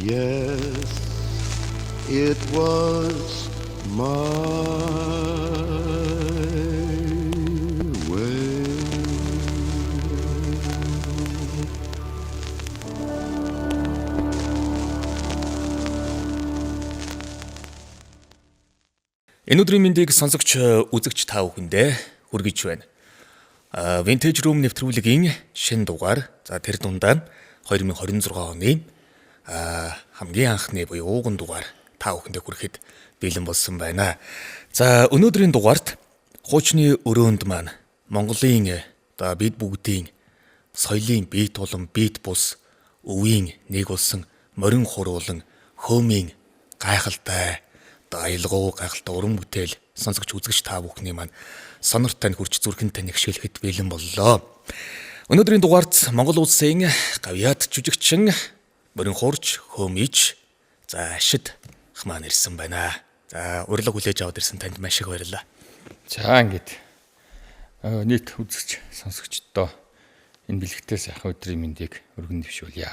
Yes, it was my way. Энэ өдрийн мэндийг сонсогч үзэгч та бүхэндээ хүргэж байна. Vintage Room нэвтрүүлгийн шинэ дугаар. За тэр дундаа 2026 оны хамгийн анхны буюу ууган дугаар та бүхэндээ хүрэхэд бэлэн болсон байна. За өнөөдрийн дугаарт хуучны өрөөнд маань Монголын бид бүгдийн соёлын бие тулан бит бус өвийн нэг болсон морин хуруулан хөөмийн гайхалтай аялгау гайхалтай уран бүтээл сонсогч үзэгч та бүхний маань сонорт тань хүрч зүрхэн тань ихшээлхэд бэлэн боллоо. Өнөөдрийн дугаарт Монгол улсын гавьяат жүжигчин морин хуурч хөөмийч за ашид маань ирсэн байна. За урилга хүлээж аваад ирсэн танд маш их баярлалаа. За ингээд нийт үзэгч сонсогчдоо энэ бэлэгтээ сайхан өдрийн мэндийг өргөн дэвшүүлье.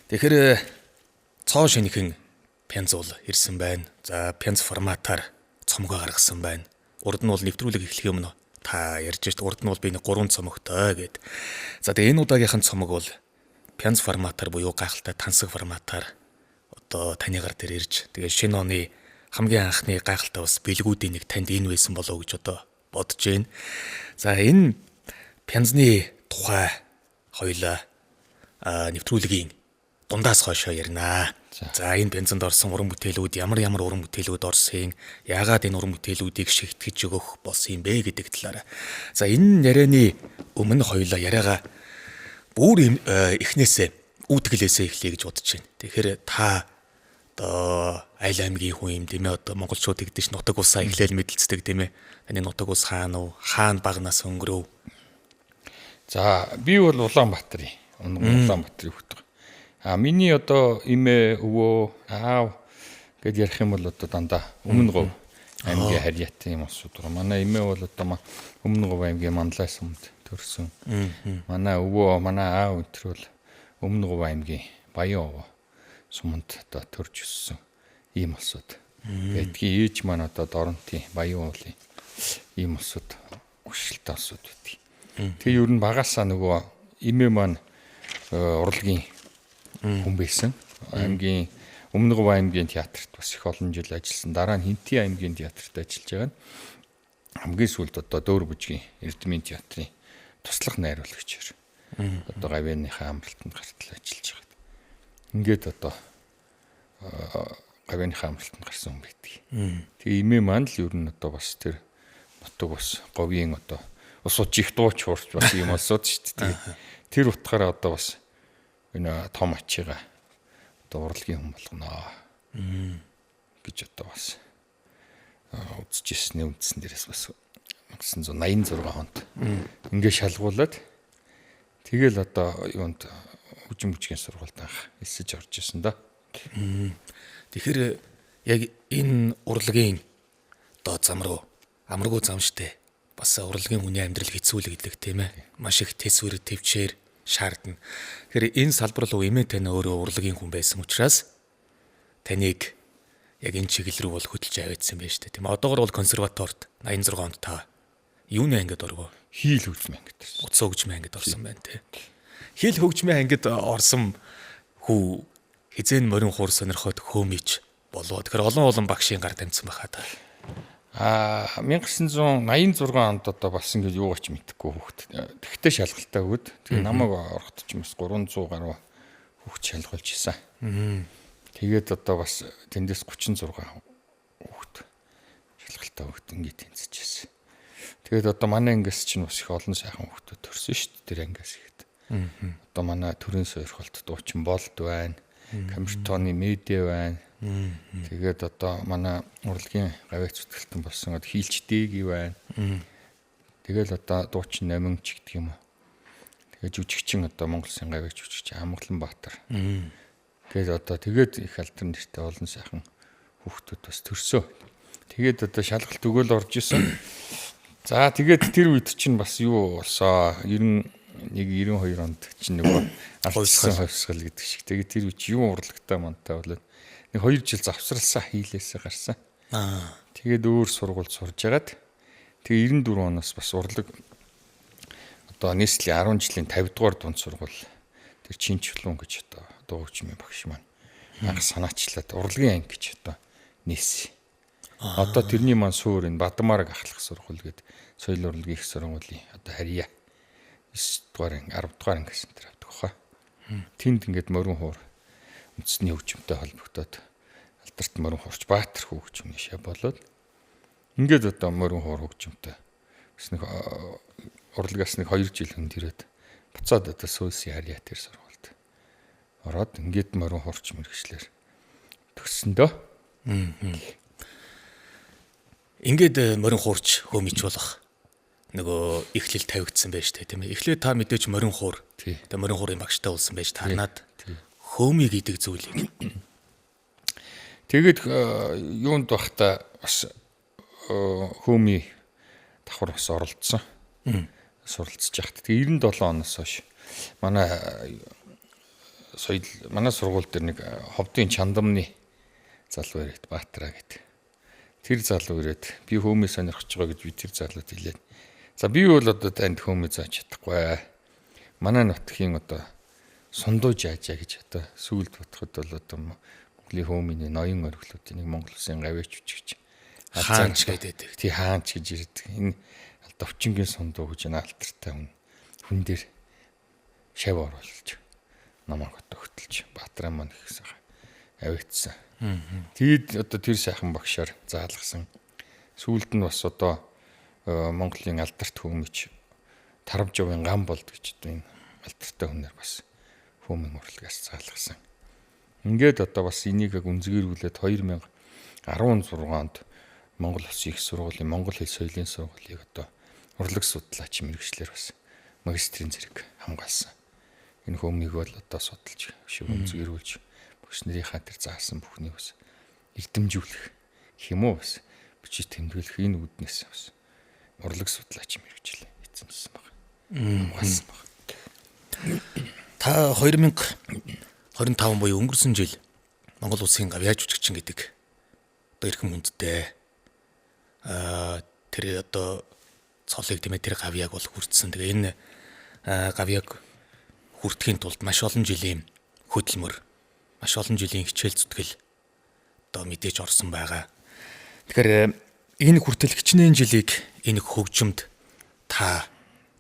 Тэгэхээр цоо шинэхэн пянзуул ирсэн байна. За пянз форматаар цомгоо гаргасан байна. Урд нь бол нэвтрүүлэг эхлэх юм та ярьж шít урд нь бол би нэг 3 цомогтой гэд. За тэгээ энэ удаагийнхан цомог бол пянз форматаар буюу гайхалтай тансаг форматаар одоо таны гар дээр ирж тэгээ шинэ оны хамгийн анхны гайхалтай бас бэлгүүдийн нэг танд энэ байсан болоо гэж одоо бодож байна. За энэ пянзны тухай хоёлаа нэвтрүүлгийн дундаас хойшоо ярина. За энэ бензинд орсон уран бүтээлүүд ямар уран бүтээлүүд орсон, яагаад энэ уран бүтээлүүдийг шигтгэж өгөх болсон юм бэ гэдэг талаараа. За энэ ярианы өмнө хоёлаа яриагаа бүр эхнээсээ үүдгэлээсээ эхлэе гэж бодож байна. Тэгэхээр та одоо айл аймгийн хүн юм тийм ээ одоо монголчууд гэдэж нутаг усаа эхлээл мэдлцдэг тийм ээ. Таны нутаг ус хаана уу? Хаана багнаас өнгөрөв? За би бол Улаанбаатарын Улаанбаатарын хүүхэд. Миний одоо эмээ өвөө аав гэд ярих юм бол одоо дандаа Өмнө Говь аймгийн харьяатын юм усуд. Манай эмээ бол одоо Өмнө Говь аймгийн Манлай сумд төрсөн. Манай өвөө манай аав өнтер бол Өмнө Говь аймгийн Баян суманд одоо төрж өссөн ийм усуд. Гэдгийг ээж маань одоо Доронтын Баян уулын ийм усуд өгшөлтэй усуд байдаг. Тэгээ ер нь багасаа нөгөө эмээ маань урлагийн хүн байсан. Аймгийн Өмнө Говь аймгийн театрт бас их олон жил ажилласан. Дараа нь Хинтээ аймгийн театрт ажиллаж байгаа нь хамгийн сүүлд одоо Дөөр бүжгийн Эрдмийн театрын туслах найруулагчаар одоо гавьяаныхаа амралтанд гартал ажиллаж байгаа. Ингээд одоо гавьяаныхаа амралтанд гарсан хүн байдаг. Тэгээ эмээ маань л ер нь одоо бас тэр нутаг бас говийн одоо усууд их дууч хуурч бас юм олсод шүү дээ. Тэр утгаараа одоо бас энэ том ачига одоо урлагийн хүн болгоно гэж одоо бас үзчихсэн үндсэн дээрээс бас 1986 онд ингээд шалгуулад тэгэл одоо юунд хүчин бүжгийн сургуульд анх элсэж орж исэн да. Тэгэхээр яг энэ урлагийн одоо зам руу амаргүй зам штэ. Бас урлагийн хүний амьдрал хэцүүлэгдэх тийм ээ. Маш их тэсвэр төвчээр шаардна. Тэгэхээр энэ салбар руу эмээ тань өөрөө урлагийн хүн байсан учраас таныг яг энэ чиглэл рүү бол хөтлж аваадсан байж тээ. Тийм одоогор бол консерваторт 86 онд та юуны ангид орвоо? Хийл хөгжмийн ангид орсон. Утас хөгжмийн ангид орсон байна тий. Хийл хөгжмийн ангид орсон хүү хизэн морин хуур сонирхоод хөөмийч болоо. Тэгэхээр олон багшийн гар тамцсан байхаа та. 1986 онд одоо бас ингэж юу гэж мэдэхгүй хүүхэд. Тэгтээ шалгалтай өгöd. Тэгээ намайг ороход ч юмс 300 гаруй хүүхэд шалгуулж исэн. Тэгээд одоо бас тэндээс 36 хүүхэд шалгалтай өгöd ингэ тэнцэж исэн. Тэгээд одоо манай ангиас чинь бас их олон сайхан хүүхдүүд төрсөн шүү дээ. Тэр ангиас ихэд. Одоо манай төрийн сойрхолт дуучин болд байна. Камертоны медиа байна. Тэгээд одоо манай урлагийн гавьяац зүтгэлтэн болсон хийлчдээги байна. Тэгэл одоо дуучин Номинч гэдэг юм уу. Тэгээд жүжигчин одоо Монгол Улсын гавьяач жүжигчин Амгаланбаатар. Тэгээд одоо тэгээд их алдар нэртэй олон сайхан хүүхдүүд бас төрсөө. Тэгээд одоо шалгалт өгөөл орж исэн. За тэгээд тэр үед чинь бас юу болсоо 90 92 онд чинь нөгөө алдсан хувьсгал гэдэг шиг. Тэгээд тэр үуч юу урлагтай мантай болоод нэг 2 жил завсралсан хийлээсээ гарсан. Тэгээд өөр сургууль сурж ягаад тэгээ 94 оноос бас урлаг одоо нийслэлийн 10 жилийн 50 дугаар дунд сургууль тэр Чинчлүүн гэж одоо дуу хөгжмийн багш маань анх санаачлаад урлагийн анги гэж одоо нийс. Одоо тэрний маань суур энэ Бадмараг ахлах сургууль гэдэг соёл урлагийн их сургуулийн одоо харьяа 9 дугаар 10 дугаар ангиас энэ авдаг хаа. Тэнд ингээд морин хуур үндэсний хөгжмөнтэй холбогдоод алдарт морин хуурч Баатар хөгжмөний шав болоод ингээд одоо морин хуур хөгжмөнтэй бас нэг урлагаас нэг 2 жил хүнд ирээд буцаад одоо Сөөсийн харьяа тэр сургуульд ороод ингээд морин хуурч мэргэжлэр төгссөндөө. Ингээд морин хуурч хөөмич болох нөгөө эхлэл тавигдсан байж тээ тийм ээ. Эхлээд та мэдээч морин хуур. Тэгээ морин хуурын багштай болсон байж танаад хөөми гэдэг зүйлийг. Тэгээд юунд бахта бас хөөми давхар бас оролцсон. Суралцж яхад. Тэгээ 97 оноос хойш манай сургууль дээр нэг ховдын чандамны залуу ирээд Баатараа гэдэг. Тэр залуу ирээд би хөөми сонирхож байгаа гэж би тэр залууд хэлээд. За би бол одоо танд хөөми зааж чадахгүй. Манай нутгийн одоо сундуу жаажаа гэж одоо сүүлд бодоход бол одоо Монголын хөөмийн ноён оргилуудын нэг Монгол Улсын гавьяач үчигч хаанч гэдэг. Тий хаанч гэж ирдэг. Энэ Довчингийн сундуу гэж алдартай хүн дээр шав оруулж намайг одоо хөтөлж Баатараа маань ихсэн авигдсан. Тэгэд одоо тэр сайхан багшаар заалгасан. Сүүлд нь бас одоо Монголын алдарт хөөмич Таравжовын гам болд гэж одоо энэ алдартай хүнээр бас хөөмийн урлагаас заалгасан. Ингээд одоо бас энийг гүнзгийрүүлээд 2016 онд Монгол Улсын их сургуулийн Монгол хэл соёлын сургуулийг одоо урлаг судлаач мэргэжлэр бас магистрийн зэрэг хамгаалсан. Энэ хөөмийг бол одоо судалж шиг гүнзгийрүүлж багш нарынхаа тэр заасан бүхнийг бас эрдэмжүүлэх юм уу бас бичиж тэмдэглэх энэ үүднээс бас урлаг судлаач мэргэжил эзэмсэн байна. Хамгаалсан байна. Та 2025 буюу өнгөрсөн жил Монгол Улсын гавьяач үчигчин гэдэг одоо эрхэм хүндтэй тэр одоо цолыг тийм ээ тэр гавьяаг бол хүртсэн. Тэгээ энэ гавьяаг хүртэхийн тулд маш олон жилийн хөдөлмөр, маш олон жилийн хичээл зүтгэл одоо мэдээж орсон байгаа. Тэгэхээр энэ хүртэл хичнээн жилийг энэ хөгжимд та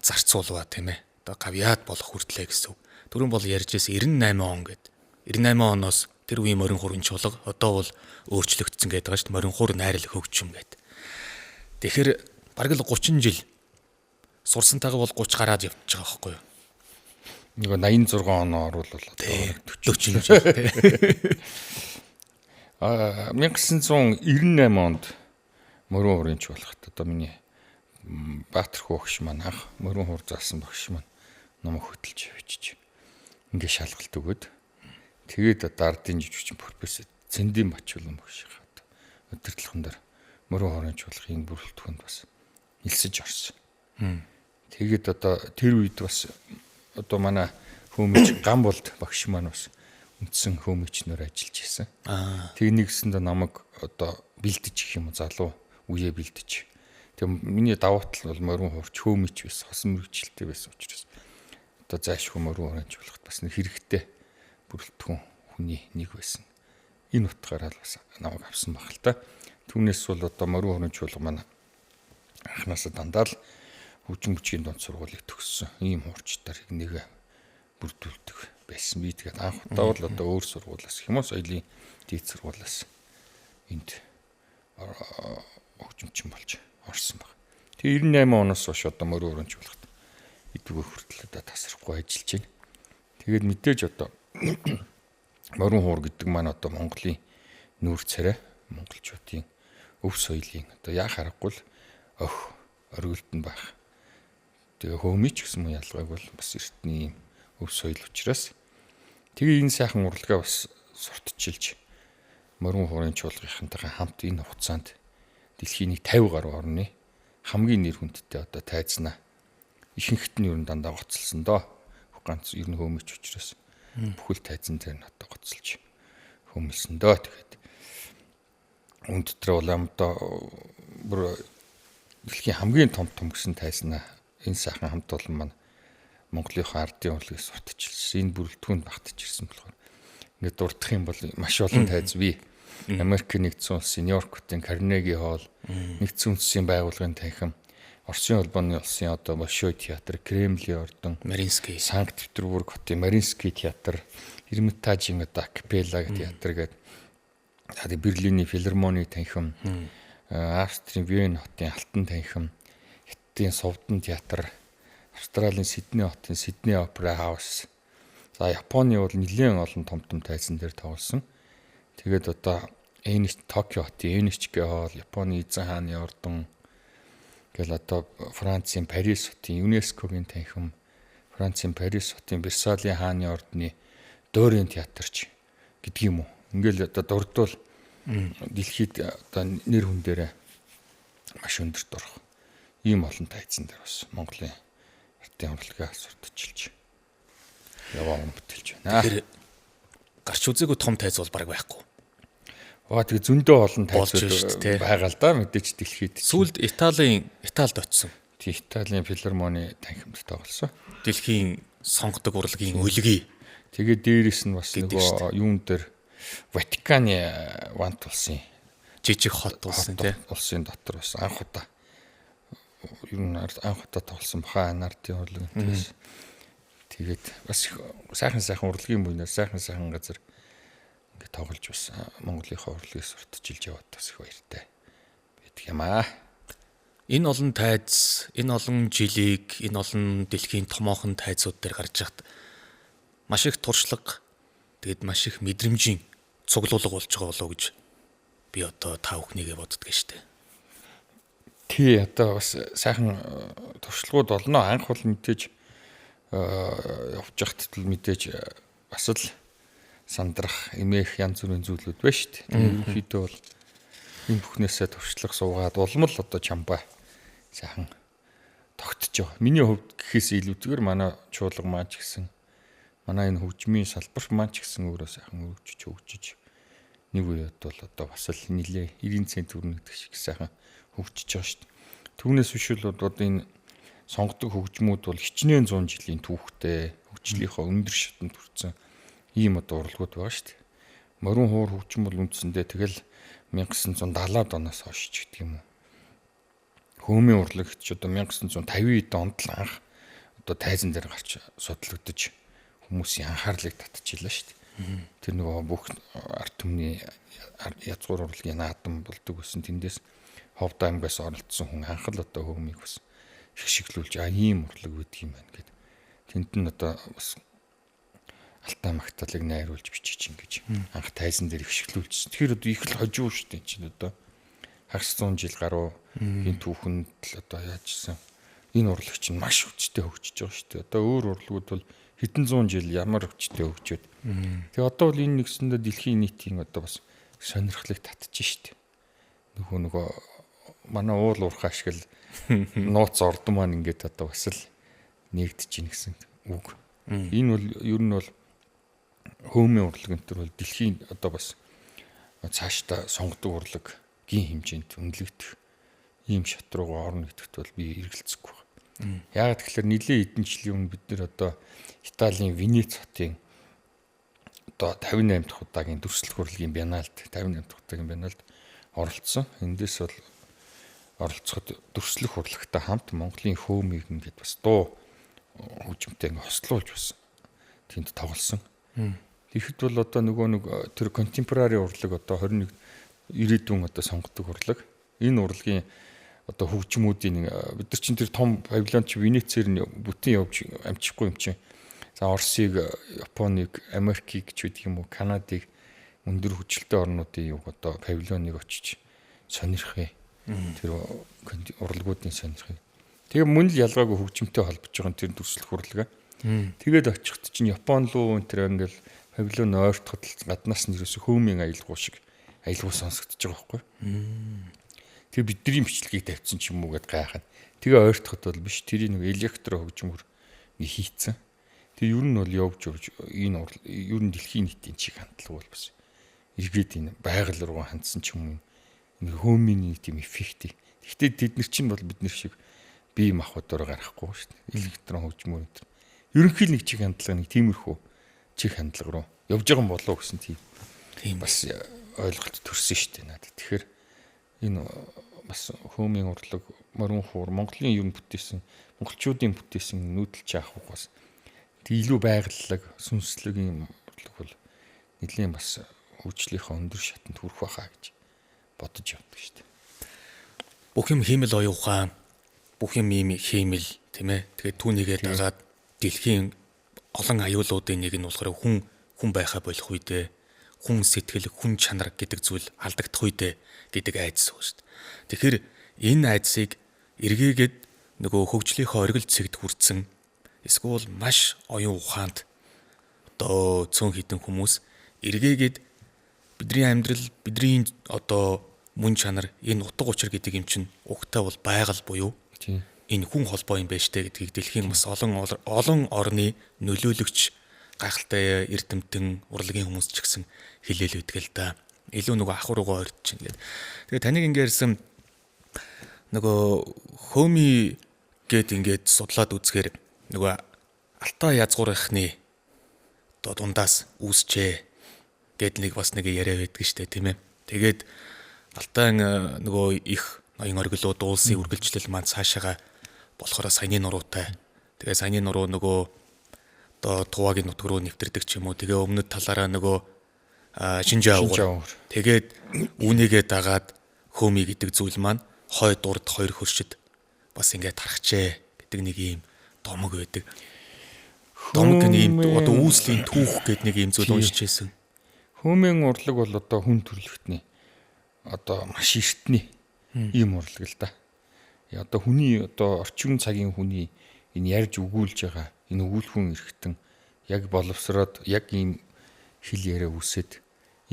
зарцуулва тийм ээ. Одоо гавьяад болох хүртлээ гэсэн. Түрүүн бол ярьж байсан 98 он гэдэг. 98 оноос тэр үеийн морин хуурын чулга одоо бол өөрчлөгдсөн гэдэг байгаа шүү дээ. Морин хуур найрал хөгжим гэдэг. Тэгэхээр бараг л 30 жил сурсантайгаа бол 30 гараад явж байгаа байхгүй юу? Нэг 86 оноо оруулал одоо 40 жил. 1998 онд морин хуурын чуулгад одоо миний Баатар хөөөгч маань анх морин хуур заасан багш маань намайг хөтөлж явчих. Ингээ шалгалт өгөөд тэгээд одоо ардын жижигчин профессор Цэндийн Бачуулан багш хаад өдөртлөхөн дээр морин хуурын чуулгын бүрэлдэхүүнд бас нэлсэж орсон. Тэгээд одоо тэр үед бас одоо манай хөөмич гам болд багш маань бас үндсэн хөөмичнөр ажиллаж байсан. Тэг нэгсэндээ намайг одоо бэлдэж их юм залуу үеэ бэлдэж. Тэг миний давуу тал бол морин хуурч хөөмич байсан, хосон мэргэжилтэй байсан учраас одоо заашгүй морин хуурын чуулгад бас нэг хэрэгтэй бүрэлдэхүүн хүний нэг байсан. Энэ утгаараа л бас намайг авсан баг л та. Түүнээс бол одоо морин хуурын чуулга маань анхнаасаа дандаа л хөгжим бүчгийн дунд сургуулийг төгссөн. Ийм хуурчдаар нэг бүрдүүлдэг байсан. Би тэгээд анх удаа бол одоо өөр сургуулиас юм уу соёлын дээд сургуулиас энд хөгжимчин болж орсон баг. Тэгээ 98 оноос хойш одоо морин хуурын чуулгад идвэ хүртэл одоо тасрахгүй ажиллаж байна. Тэгээд мэдээж одоо морин хуур гэдэг маань одоо Монголын нүүр царай, монголчуудын өв соёлын одоо яа харахгүй л оргилд нь байх. Тэгээ хөөмич гэсэн юм ялгааг бол бас эртний өв соёл учраас тэгээ энэ сайхан урлагаа бас сурталчилж морин хуурын чуулгынхантайгаа хамт энэ хугацаанд дэлхийн 50 гаруй орны хамгийн нэр хүндтэй одоо тайзнаа ихэнхт нь ер нь дандаа гоцолсон доо. Ганц ер нь хөөмөч учраас бүхэл тайзан дээр нь одоо гоцолж хөөмөлсөн доо. Тэгээд үн дотор бол амдаа бүр дэлхийн хамгийн том гэсэн тайзнаа энэ сайхан хамт олон маань Монголынхаа ардын урлагийг сурталчилсан. Энэ бүрэлдэхүүнд багтаж ирсэн болохоор ингээд дурдах юм бол маш олон тайз бий. Америкийн нэгдсэн улсын Нью-Йорк хотын Карнеги холл, нэгдсэн үндэсний байгууллагын танхим, Оросын холбооны улсын одоо Большой театр, Кремлийн ордон, Маринский, Санкт-Петербург хотын Маринский театр, Эрмитажийн одоо Капелла театр гэдэг Берлиний филармоны танхим, Австрийн Вен хотын Алтан танхим, Хятадын Совдон театр, Австралийн Сидней хотын Сидней опера хаус. За Японы бол нэлээд олон том тайзан дээр тоглосон. Тэгээд одоо Токио хотын NHK холл, Японы эзэн хааны ордон гэл одоо Францын Парис хотын ЮНЕСКОгийн танхим, Францын Парис хотын Версалийн хааны ордны Дорин театрч гэдэг юм уу. Ингээл одоо дурдвал дэлхийд одоо нэр хүн дээрээ маш өндөрт орох ийм олон тайзан дээр бас Монголын ардын урлагаа сурталчилж яваа бүтэлж байна. Тэгэхээр гарч үзээгүй том тайз бол бараг байхгүй. Тэгээ зөндөө олон тайзууд байгаа л да мэдээж дэлхийд. Сүүлд Италид очсон. Италийн филармоны танхимд тоглосон. Дэлхийн сонгодог урлагийн өлгий. Тэгээд дээрээс нь бас нөгөө юун дээр Ватиканы вант улсын жижиг хот улсын тий улсын дотор бас анх удаа тоглосон баха нардын урлагийнээс. Тэгээд бас сайхан урлагийн буйнаас сайхан газар ингээд тоглож бас Монголынхаа урлагийг сурталчилж яваад бас их баяртай байдаг юм аа. Энэ олон тайз, энэ олон жилиг, энэ олон дэлхийн томоохон тайзууд дээр гарч яхад маш их туршлага, тэгээд маш их мэдрэмжийн цуглуулга болж байгаа болоо гэж би одоо та бүхнийгээ боддөг штэ. Тий, одоо бас сайхан туршлагууд болно. Анх бол мэдээж явж байхад л мэдээж бас л сандрах, эмээх янз бүрийн зүйлүүд байна шүү дээ. Тэгээд хэд бол энэ бүхнээсээ туршлага суугаад улмал одоо чамбаа сайхан тогтож байгаа. Миний хувьд гэхээс илүүтэйгээр манай чуулга маань ч гэсэн манай энэ хөгжмийн салбар маань ч гэсэн өөрөө сайхан хөгжиж нэг үед бол одоо бас л нилээ 90 цент төгрөг гэдэг шиг сайхан хөгжиж байгаа шүү дээ. Түүнээс биш л одоо энэ сонгодог хөгжмүүд бол хичнээн 100 жилийн түүхтэй хөгжлийнхөө өндөр шатанд хүрсэн ийм одоо урлагууд байгаа шүү дээ. Морин хуур хөгжим бол үндсэндээ тэгэл 1970-аад оноос хойш ч гэдэг юм уу. Хөөмийн урлаг ч одоо 1950-ад онд л анх одоо тайзан дээр гарч судлагдаж хүмүүсийн анхаарлыг татчихлаа шүү дээ. Тэр нөгөө бүх ард түмний язгуур урлагийн наадам болдог гэсэн тэндээс Ховд аймгаас оролцсон хүн анх л одоо хөөмийг бас их шиглүүлж ийм урлаг байдаг юм байна гэдэг. Тэнд нь одоо бас Алтай магтаалыг найруулж бичиж ингэж анх тайзан дээр их шиглүүлжсэн. Тэгэхээр одоо их л хожуу шүү дээ чинь одоо хагас 100 жил гаруй энэ түүхэнд л одоо яажсэн. Энэ урлаг чинь маш хүчтэй хөгжиж байгаа шүү дээ. Одоо өөр урлагууд бол хэдэн зуун жил ямар хүчтэй хөгжөөд. Тэгээ одоо бол энэ нэгсэндээ дэлхийн нийтийн одоо бас сонирхлыг татчих шүү дээ. Нөгөө манай уул уурхай ашигла нууц ордон маань ингээд одоо бас л нэгдэж ийн гэсэн үг. Энэ бол ер нь бол хөөмийн урлаг энэ төр бол дэлхийн одоо бас цаашдаа сонгодог урлагийн хэмжээнд үнэлэгдэх ийм шат руугаа орно гэдэгт бол би эргэлзэхгүй байна. Яагаад тэгэхээр нэлээд хэдэн жилийн өмнө бид нэр одоо Италийн Венец хотын одоо 58 дахь удаагийн дүрслэх урлагийн бяналд 58 дахь удаагийн бяналд оролцсон. Эндээс бол оролцоход дүрслэх урлагтай хамт Монголын хөөмийг ингээд бас дуу хөгжимтэй ингээд хослуулж бас тэнд тоглосон. Тэгэхэд бол одоо нөгөө тэр контемпорари урлаг одоо 21 90-ийн одоо сонгодог урлаг. Энэ урлагийн одоо хөгжмүүдийн бид нар чинь тэр том павильон чи Венецээр нь бүтэн явж амжихгүй юм чинь. За Оросыг, Японыг, Америкийг ч гэдэг юм уу, Канадыг өндөр хүчтэй орнуудын юг одоо павильоныг очиж сонирхъя. Тэр урлагуудын сонирхъя. Тэгээ мөн л ялгаагүй хөгжимтэй холбож байгаа тэр дүрслэх урлага. Тэгээд очихд чинь Япон руу энэ тэр ингээл павильон ойртоход гаднаас нь ерөөсө хөөмийн аялгуу шиг аялгуу сонсогдож байгаа байхгүй. тэр бидний бичлэгийг тавьсан ч юм уу гэд гайхана. Тэгээ ойртоход бол биш тэрийг нэг электро хөгжмөр хийцэн. Тэр ер нь бол явж энэ ер нь дэлхийн нийтийн чиг хандлага бол бас эргээд энэ байгаль руу хандсан ч юм уу энэ хөөмийн тийм эффектийг. Гэхдээ тэд нар чинь бол бид нар шиг бие махбодоор гарахгүй шүү дээ. Электрон хөгжмөр энэ. Ерөнхийд нэг чиг хандлага нэг тиймэрхүү чиг хандлага руу явж байгаа юм болоо гэсэн тийм бас ойлголт төрсөн шүү дээ надад. Тэгэхээр энэ бас хөөмийн урлаг, морин хуур, Монголын юм бүтээсэн, монголчуудын бүтээсэн нүүдэлч авах бас илүү байгаллаг, сүнслэг юм урлаг бол нэлийн бас хөгжлийнхаа өндөр шатанд хүрэх байхаа гэж бодож явдаг шүү дээ. Бүх юм хиймэл оюун ухаан, бүх юм ийм хиймэл тийм ээ. Тэгээд түүнийгээ дагаад дэлхийн олон аюулуудын нэг нь болохоор хүн байхаа болох үедээ хүн сэтгэл, хүн чанар гэдэг зүйл алдагдах үедээ гэдэг айдас шүү дээ. Тэгэхээр энэ айдсыг эргээгээд нөгөө хөгжлийнхөө оргил цэгт хүрсэн эсвэл маш оюун ухаанд одоо цөөн хідэн хүмүүс эргээгээд бидний амьдрал, бидний одоо мөн чанар, энэ утга учир гэдэг юм чинь угтаа бол байгаль буюу энэ хүн холбоо юм байна штэ гэдгийг дэлхийн бас олон орны нөлөөлөгч гайхалтай эрдэмтэн урлагийн хүмүүс ч гэсэн хэлээл өгдөг л да. Илүү нөгөө ах руугаа ойртож чинь гэдэг. Тэгээ таныг ингээрсэн нөгөө хөөми гэд ингээд судлаад үзэхээр нөгөө Алтай язгуурхны одоо дундаас үүсчээ гэд нэг бас нэг яриа байдаг штэ тийм ээ. Тэгээд Алтай нөгөө их ноён оргилууд уулсын үргэлжлэл маань цаашаага болохоор саяны нуруутай. Тэгээ саяны нуруу нөгөө одоо Туваагийн нутг руу нэвтэрдэг ч юм уу. Тэгээ өмнөд талаараа нөгөө Шинжаавар. Тэгээд үүнийгээ дагаад хөөми гэдэг зүйл маань хойд урд хоёр хөршид бас ингээд тархчээ гэдэг нэг юм домог байдаг. Домог нэм одоо үүслийн түүх гэдэг нэг юм зүйл уншижсэн. Хөөмийн урлаг бол одоо хүн төрлөختний одоо маш эртний ийм урлаг л да. Одоо хүний одоо орчин цагийн хүний энэ ярьж өгүүлж байгаа энэ өгүүлхэн эрхтэн яг боловсроод яг ийм хэл яриа үсэд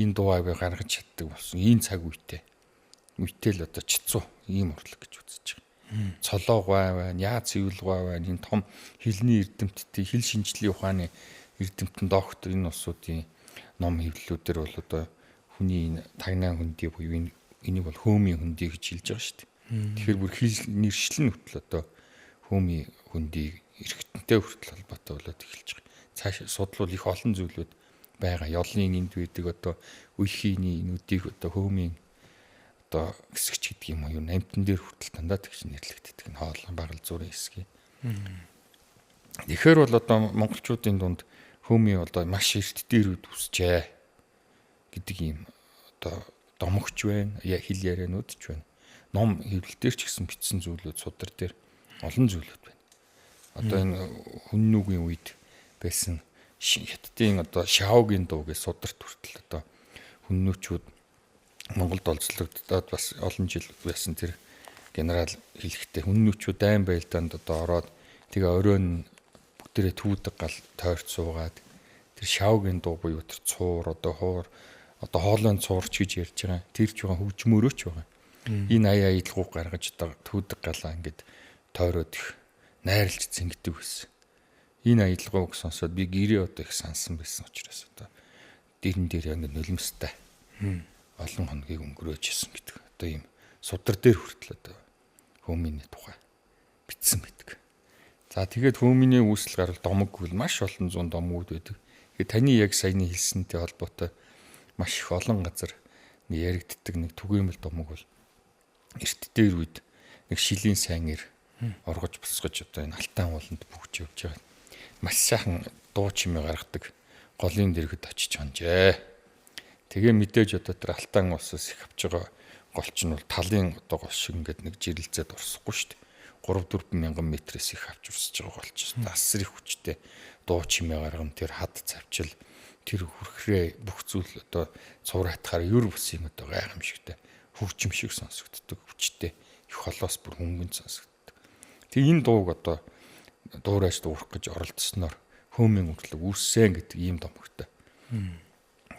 энэ дуугаа гаргаж чаддаг болсон. Энэ цаг үетэй л одоо чицүү ийм урлаг гэж үзэж байгаа. Цолоо гуай байна, яа цэвэл гуай байна. Энэ том хэлний эрдэмтдийн хэл шинжлэлийн ухааны эрдэмтэн доктор энэ улсуудын ном хэвлэлүүдээр бол одоо хүний энэ тагнаа хөндий буюу энийг бол хөөмийн хөндий гэж хэлж байгаа шүү дээ. Тэгэхээр бүр хэл нэршлэн хөтл одоо хөөмийн хөндийг эргэтэнтэй хүртэл холбоотой болоод эхэлж байгаа. Цааш судлал их олон зүйлүүд байгаа. Ёлын энд байдаг одоо үехийн энүүдийг одоо хөөмийн одоо хэсэгч гэдэг юм уу юу амтан дээр хүртэл дандаа тэгж нэрлэгддэг нь хоолон багал зүрийн хэсгийг. Тэгэхээр бол одоо монголчуудын дунд хөөмийн одоо маш эрт дээрүүд үсчээ гэдэг юм одоо домогч байна, хэл ярианууд ч байна. Ном хэвлэлээр ч гэсэн бичсэн зүйлүүд судар дээр олон зүйлүүд байна. Одоо энэ хүннүүгийн үед байсан хятадын одоо шаогийн дуу гэж сударт хүртэл одоо хүннүүчүүд Монголд олзлогдоод бас олон жил байсан тэр генерал хэлэхдээ хүннүүчүүд дайн байлдаанд одоо ороод тэгээ оройн бүгдээрээ түүдэг гал тойрч суугаад тэр шаогийн дуу буюу тэр цуур одоо хуур одоо хоолойн цуурч гэж ярьж байгаа. Тэр ч байгаа хөгжмөрөөч байгаа. Энэ аяа идэлгүү гаргаж одоо түүдэг галаа ингээд тойроод их найрлж зингэдэг байсан. Энэ аялалгыг сонсоод би гэрээ одоо их сансан байсан учраас одоо дэрэн дээр яг нулимстай олон хоногийг өнгөрөөж исэн гэдэг. Одоо ийм судар дээр хүртэл одоо хөөмийн тухай бичсэн байдаг. За тэгээд хөөмийн үүсэл гарал домог гэвэл маш олон зуун домгууд байдаг. Тэгээд таны яг саяны хэлсэнтэй холбоотой маш их олон газар яригддаг нэг түгээмэл домог бол эрт дээр үед нэг шилийн сайнэр оргож босгож одоо энэ алтан ууланд бүгж явж байгаа. Маш сайхан дуу чимээ гаргадаг голын дэргэд очиж хонжээ. Тэгээ мэдээж одоо тэр алтан улсаас их авч байгаа голч нь бол талын одоо гол шиг ингээд нэг жирэлцээд орсохгүй шүү дээ. 3-4 мянган метрээс их авч урсж байгаа голч. Асар их хүчтэй дуу чимээ гарган тэр хад завчил тэр хүрхрээ бүх зүйл одоо цуур хатахаар юр бус юм одоо гайхамшигтай хөгжим шиг сонсогддог хүчтэй их холоос бүр хөнгөн сонсогддог. Тэг энэ дууг одоо дуурайж дуурах гэж оролдсноор хөөмийн урлаг үүссэн гэдэг ийм домогтой.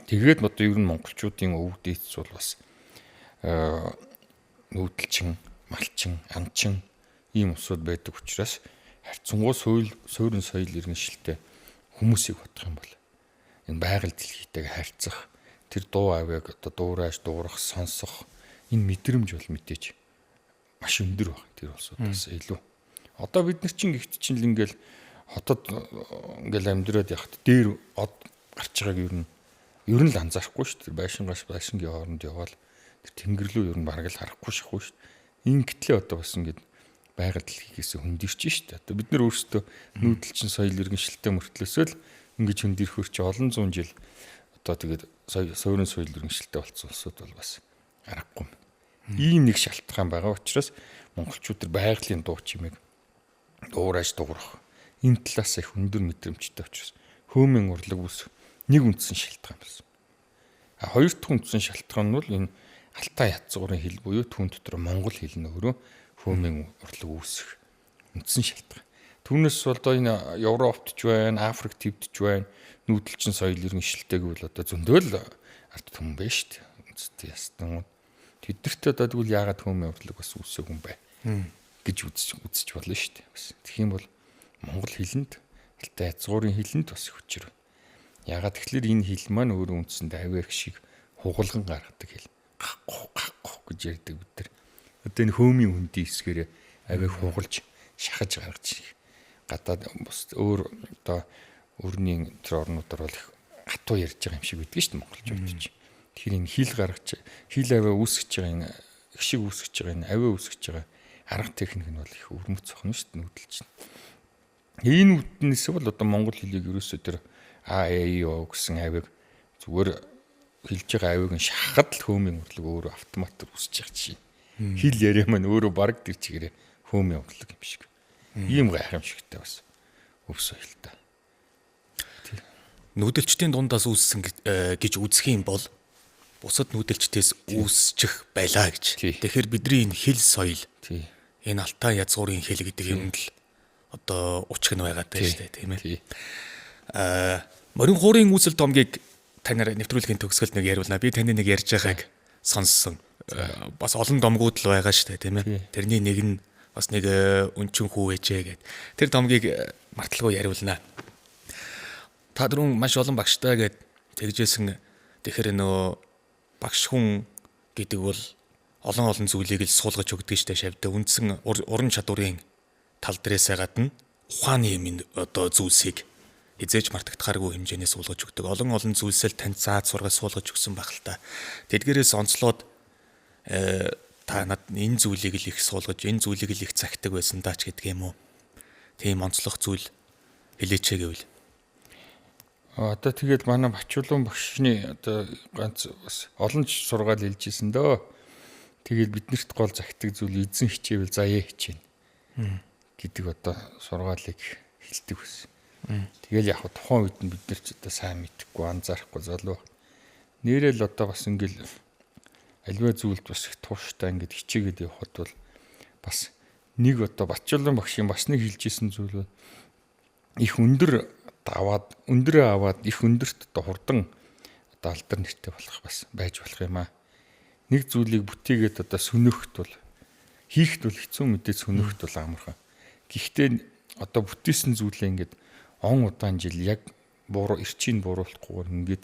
Тэгээд одоо ер нь монголчуудын өвөг дээдс бол бас нүүдэлчин, малчин, анчин ийм усуд байдаг учраас харьцангуй суурин соёл иргэншилтэй хүмүүсийг бодох юм бол энэ байгаль дэлхийтэйг харьцах, тэр дуу авийг одоо дуурайж, дуурах, сонсох энэ мэдрэмж бол мэдээж маш өндөр баг тэр улсуудаас илүү. Одоо бид нар чинь гихт чинь л ингээл хотод ингээл амьдраад явахад дээр од гарч байгааг ер нь л анзаарахгүй шүү дээ. Байшингаас байшингийн хооронд явбал тэр тэнгэр рүү ер нь бараг л харахгүй шахгүй шүү дээ. Ингэтлээ одоо бас ингээд байгаль дэлхийгээс хөндөрч шүү дээ. Одоо бид нар өөрсдөө нүүдэлчин соёл иргэншилтэй мөртлөөсөө л ингэж хөндөрөхөр чи олон зуун жил одоо тэгээд суурин соёл иргэншилтэй болсон улсууд бол бас аргагүй. Ийм нэг шалтгаан байгаа учраас монголчууд тэр байгалийн дуу чимээг дуурайж дуурах энэ талаас их өндөр мэдрэмжтэй учраас хөөмийн урлаг ус нэг үндсэн шалтгаан болсон. Хоёр дахь үндсэн шалтгаан нь бол энэ Алтай язгуурын хэл буюу түүн дотор монгол хэл нь өөрөө хөөмийн урлаг үүсэх үндсэн шалтгаан. Түүнээс бол энэ Европт ч байна, Африк твд ч байна, нүүдэлчин соёл иргэншилтэйг бол одоо зөндөөл ард түмэн байна шүү дээ. Үндэстэй ястан. Тэднэрт одоо тэгвэл яагаад хөөмийн урлаг бас үүсэх юм бэ гэж үзэж болно шүү дээ. Бас тэгэх юм бол монгол хэлэнд Алтай язгуурын хэлэнд бас хүчээр. Яагаад тэгэхээр энэ хэл маань өөрөө үндсэндээ авиах шиг хугалган гаргадаг хэл. Гахгүй гэж ярьдаг бид нар. Одоо энэ хөөмийн хөндийн хэсгээрээ авиах хугалж шахаж гаргаж гадаад бус өөр одоо өрний тэр орнуудаар бол их хатуу ярьж байгаа юм шиг байдаг шүү дээ монголчууд чинь. Тэгэхээр энэ хил гаргаж хил авиа үүсгэж байгаа энэ их шиг үүсгэж байгаа энэ авиа үүсгэж байгаа арга техник нь бол их өвөрмөц зохино шүү дээ нүүдэлж чинь. Энэ үднээс бол одоо монгол хэлийг ерөөсөө тэр АЭО гэсэн авиг зүгээр хэлж байгаа авиг нь шахахад л хөөмийн урлаг өөрөө автоматар үсэж байгаа чинь. Хил яриа маань өөрөө баг тэр чигээрээ хөөмийн урлаг юм шиг. Ийм гайхамшигтай бас өв соёлтой. Нүүдэлчдийн дундаас үүссэн гэж үзэх юм бол бусад нүүдэлчдээс үүсчих байлаа гэж. Тэгэхээр бидний энэ хэл соёл энэ Алтай язгуурын хэл гэдэг юм л одоо учиг нь байгаа даа шүү дээ тийм ээ. Морин хуурын үүсэл томгийг танаар нэвтрүүлгийн төгсгөлд нэг яриулна. Би таны нэг ярьж байгааг сонссон. Бас олон домгууд л байгаа шүү дээ тийм ээ. Тэрний нэг нь бас нэг өнчин хүү ээжээ гэд. Тэр домгийг марталгүй яриулна. Та дөрөв маш олон багштай гэд тэгжсэн. Тэгэхээр нөгөө багш хүн гэдэг бол олон зүйлийг л суулгаж өгдөг штэ шавьда. Үндсэн уран чадварын тал дээрээсээ гадна ухааны юм одоо зүйлсийг хизээж мартагдахааргүй хэмжээний суулгаж өгдөг. Олон зүйлсэл танд зааж сургаж суулгаж өгсөн байх л та. Тэдгээрээс онцлоод та над энэ зүйлийг л их суулгаж, энэ зүйлийг л их цагтаг байсан даач гэдэг юм уу? Тийм онцлог зүйл хэлээч гэвэл. Одоо тэгээд манай Бачуулан багшны одоо ганц бас олон ч сургаал хэлж ирсэн дөө. Тэгээд биднэрт гол загтаг зүйл эзэн хичээвэл заяа хичээнэ гэдэг одоо сургаалыг хэлдэг байсан. Тэгэл яг тухайн үед нь бид нар ч одоо сайн мэдэхгүй анзаарахгүй залуу. Нэрэл одоо бас ингээл альва зүйлд бас их тууштай ингээд хичээгээд явхад бол бас нэг одоо Бачуулан багшийн бас нэг хэлжсэн зүйл бол их өндөрөө аваад их өндөрт одоо хурдан одоо алдар нэртэй болох бас байж болох юм аа. Нэг зүйлийг бүтээгээд одоо сүнөхт бол хийхд бол хэцүү мэдээ сүнөхт бол амархан. Гэхдээ одоо бүтээсэн зүйлээ ингээд он удаан жил яг эрчийг бууруулахгүйгээр ингээд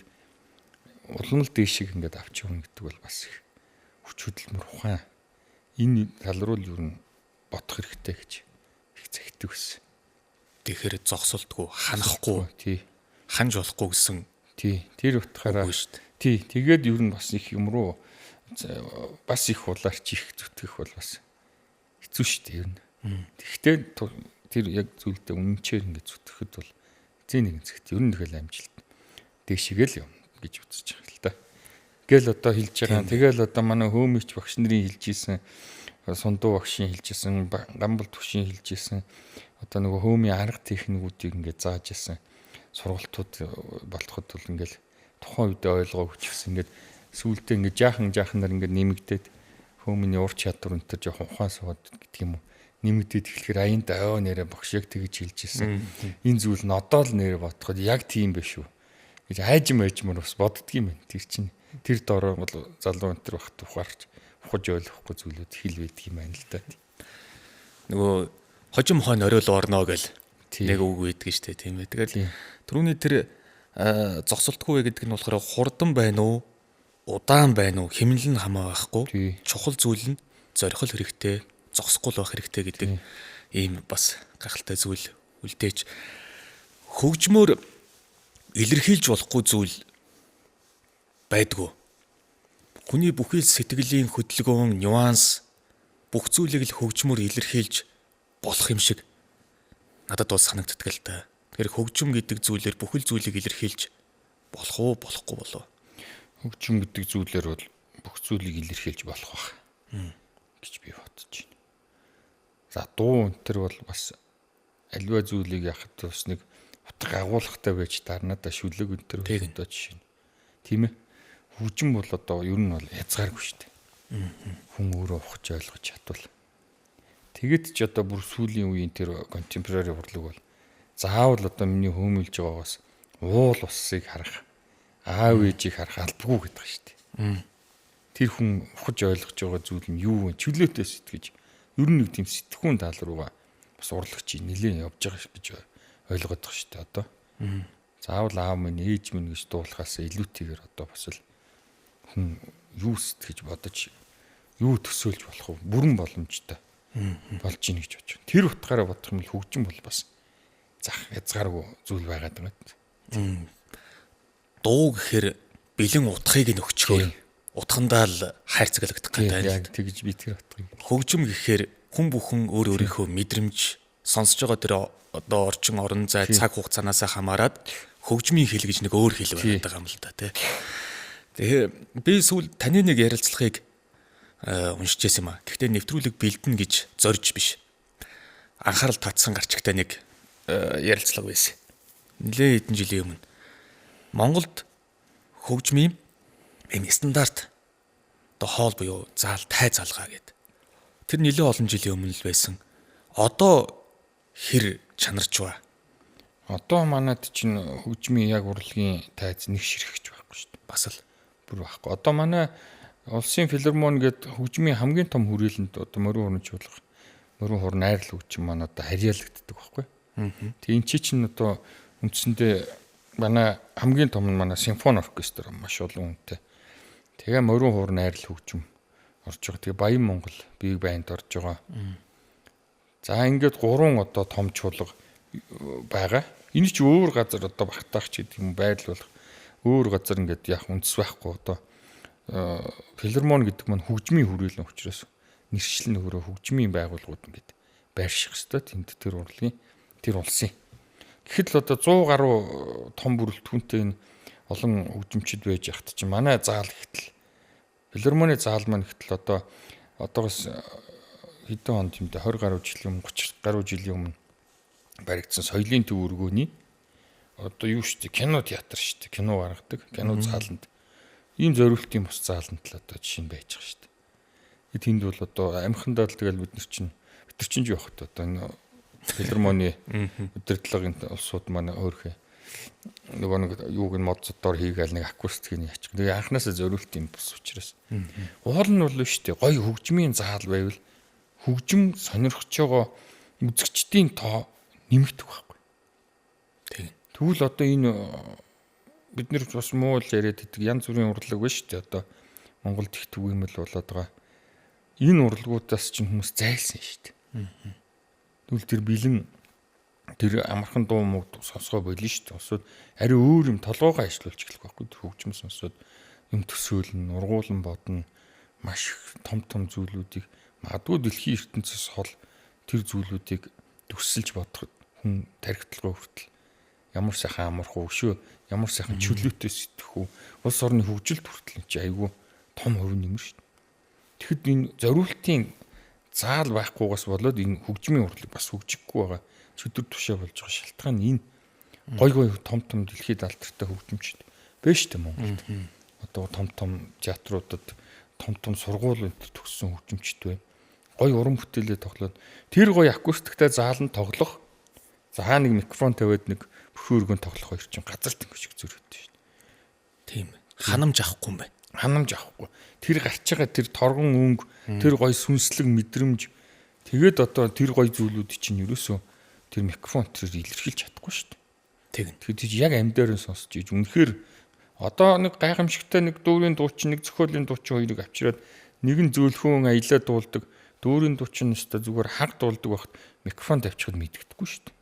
улмал дээшиг ингээд авч явна гэдэг бол бас их хүч хөдөлмөр ухаан. Энэ тал руу л юу н бодох хэрэгтэй гэж их захидаг байсан. Тэгэхээр зогсолтгүй, ханахгүй, тий. Ханж болохгүй гэсэн. Тий. Тэр утгаараа шүү дээ. Тий. Тэгээд юу н бас их юм руу бас их улаарч их зүтгэх бол бас хэцүү шүү дээ юу н. Тэгэхдээ тэр яг зүйлдээ үнэнчээр ингээд зүтгэхэд бол зэн нэгэн зэгт ер нь тэгэл амжилт дэшигэл юм гэж үзэж байгаа л та. Гэл одоо хэлж байгаа. Тэгэл одоо манай хөөмич багш нарын хэлж исэн, сундуу багшийн хэлж исэн, гамбал төвшийн хэлж исэн одоо нөгөө хөөмийн арга техникүүдийг ингээд зааж исэн сургалтууд болоход бол ингээд тухайн үед ойлгоо хүчсэн ингээд сүүлдээ ингээд жааханаар ингээд нэмэгдээд хөөмийн ур чадвар өнтер жоохон ухаан сууд гэдэг юм уу нэмэгдээд эхлэхээр аянд аваа нэрэ багш яг тэгж хэлж исэн. Энэ зүйл нь одоо л нэр бодоход яг тийм биш үү гэж айжмаар бас боддгийм байх. Тэр чинь тэр дороо бол залуу өнтер багт ухаарч ухаж ойлгохгүй зүйлүүд хэл байдаг юм байна л да. Нөгөө хожим хойно оройл орно гэл Тийм. нэг үг байдаг шүү дээ, тийм ээ. Тэгэл түрүүний тэр зогсолтгүй вэ гэдэг нь болохоор хурдан байна уу, удаан байна уу, хэмнэл нь хамаагүй. Тийм. Чухал зүйл нь зорих хэрэгтэй, зогсохгүй л байх хэрэгтэй гэдэг ийм бас гахалтай зүйл үлдээж хөгжмөөр илэрхийлж болохгүй зүйл байдгүй. Хүний бүхэл сэтгэлийн хөдөлгөөн, нюанс бүх зүйлийг л хөгжмөөр илэрхийлж болох юм шиг надад бол санагддаг л да. Тэгэхээр хөгжим гэдэг зүйлээр бүхэл зүйлийг илэрхийлж болох уу, болохгүй болов. Хөгжим гэдэг зүйлээр бол бүх зүйлийг илэрхийлж болох байх гэж би бодож байна. За дуу өнтер бол бас альва зүйлийг яхад бас нэг утга агуулгатай байж дарнаа да шүлэг өнтер одоо жишээ нь. Тийм ээ. Хөгжим бол одоо ер нь бол язгааргүй шүү дээ. Хүн өөрөө ухаж ойлгож чадвал. Тэгэд ч одоо бүр сүүлийн үеийн тэр contemporary урлаг бол заавал одоо миний хөөмөлж байгаагаас уул усыг харах, аав ээжийг харах албагүй гэдэг шүү дээ. Тэр хүн ухаж ойлгож байгаа зүйл нь юу вэ? Чөлөөтэй сэтгэж ер нь нэг тийм сэтгхүүн тал руугаа бас урлагч нэлээд явж байгаа гэж ойлгоод байгаа шүү дээ одоо. Заавал аав минь ээж минь гэж дуулахаас илүүтэйгээр одоо бас л хүн юу сэтгэж бодож юу төсөөлж болох вэ? Бүрэн боломжтой болж ийн гэж бодож байна. Тэр утгаараа бодох юм бол хөгжим бол бас зах язгааргүй зүйл байгаад байгаа. Дуу гэхээр бэлэн утгыг нь өгчгөө. Утгандаа л хайрцаглагдах гэдэг. Яг тэгж би тэр утгыг. Хөгжим гэхээр хүн бүхэн өөр өөрийнхөө мэдрэмж сонсож байгаа тэр одоо орчин орон зай цаг хугацаанаас хамаарат хөгжмийн хэл гэж нэг өөр хэл байдаг юм л да тий. Тэгээ би сүүл таны нэг ярилцлагыг уншижсэн юм аа. Гэхдээ нэвтрүүлэг бэлдэнэ гэж зорж биш. Анхаарал татсан гарчигтай нэг ярилцлага байсан. Нэлээд хэдэн жилийн өмнө Монголд хөгжмийн ийм стандарт одоо хоол буюу заал тай залгаа гэдэг. Тэр нэлээд олон жилийн өмнө л байсан. Одоо хэр чанарч ба? Одоо манайд чинь хөгжмийн яг урлагийн тайз нэг ширхэж байхгүй шүү дээ. Бас л бүр байхгүй. Одоо манай улсын филармони гэдэг хөгжмийн хамгийн том хүрээлэнд одоо морин хурамжуулах, морин хур найрал хөгжим манай одоо харьяалагддаг байхгүй. Тэгээ эн чинь одоо үндсэндээ манай хамгийн том нь манай симфони оркестр маш олон хүнтэй. Тэгээ морин хур найрал хөгжим орж байгаа. Тэгээ Баян Монгол биг банд орж байгаа. За ингээд 3 одоо том чуулга байгаа. Энэ ч өөр газар одоо багтаах ч гэдэг юм байдал болох. Өөр газар ингээд яг үндэс байхгүй одоо филармони гэдэг маань хөгжмийн хүрээлэн учраас нэршил нь өөрөө хөгжмийн байгууллагууд ингээд байрших хэвээр тэнд тэр урлагийн тэр улсын. Гэхэд л одоо 100 гаруй том бүрэлдэхүүнтэй энэ олон хөгжимчд байж ахт чинь манай заал ихтэл филармони заал маань ихтэл одоогоос хэдэн онд юм да 20 гаруй жилийн өмнө 30 гаруй жилийн өмнө баригдсан соёлын төв өргөөний одоо юу шүү дээ кино театр шүү дээ кино гаргадаг кино зааланд ийм зориултын бус зааланд л одоо жишээ нь байж байгаа шүү дээ. Тэнд бол одоо амхандаа л тэгэл бид нар чинь юу явахт одоо энэ филармони удирдлагын улсууд манай өөрхөө нөгөө нэг юуг нь мод зодоор хийгээл нэг акустикийг яачих. Тэгээ анханасаа зориултын бус учраас. Уул нь бол шүү дээ гоё хөгжмийн заал байвал хөгжим сонирхож байгаа үзэгчдийн тоо нэмэгдэх байхгүй. Тэгвэл одоо энэ бид нэр бас муу л яриад идэг янз бүрийн урлаг байна шүү дээ. Одоо Монголд их төвөмөл болоод байгаа. Энэ урлагуудаас ч хүмүүс зайлсан шүү дээ. Тэгвэл тэр бэлэн тэр амархан дуу мод сонсгоо болно шүү дээ. Усууд ари өөр юм толгоогоо ажиллуулж эхлэх байхгүй. Хөгжим сонсоод юм төсөөлнө, ургуулan бодно. Маш том зүйлүүдийг магадгүй дэлхийн ертөнцөөс хол тэр зүйлүүдийг төсөлж бодоход хүн тархитлагаа хүртэл ямар сайхан амарх уу шүү, ямар сайхан чөлөөтэй сэтгэх үү, улс орны хөгжилд хүртэл чи айгүй том хувь нэмэр шүү. Тэгэхэд энэ зориултын заал байхгүйгаас болоод энэ хөгжмийн урлаг бас хөгжихгүй байгаа. Чөдөр тушаа болж байгаа шалтгаан энэ гой том дэлхийд алдартай хөгжимчд байна шүү дээ Монголд. Одоо том театруудад том сургууль энэ төгссөн хөгжимчд байна. Гой уран бүтээлээ тоглоод тэр гой акустиктай зааланд тоглох. За нэг микрофон тавиад нэг бүхэн өргөнд тоглох хоёр чинь газар тэнгиж зөрөөдөө шүү дээ. Тийм. Ханамж авахгүй юм байна. ханамж авахгүй. Тэр гарч байгаа тэр торгон өнгө, тэр гой сүнслэг мэдрэмж тэгээд одоо тэр гой зүйлүүд чинь ерөөсөө тэр микрофон тэр илэрхийлж чадахгүй шүү дээ. Тэгээд яг амьдаар нь сонсож ийж үнэхээр одоо нэг гайхамшигтай нэг дүүрийн дуучин, нэг зохиолын дуучин хоёрыг авчираад нэгэн зөөлхөн аялаа дуулдаг, дүүрийн дуучин өстө зүгээр хаг дуулдаг байхад микрофон тавьчихад мэддэхгүй шүү дээ.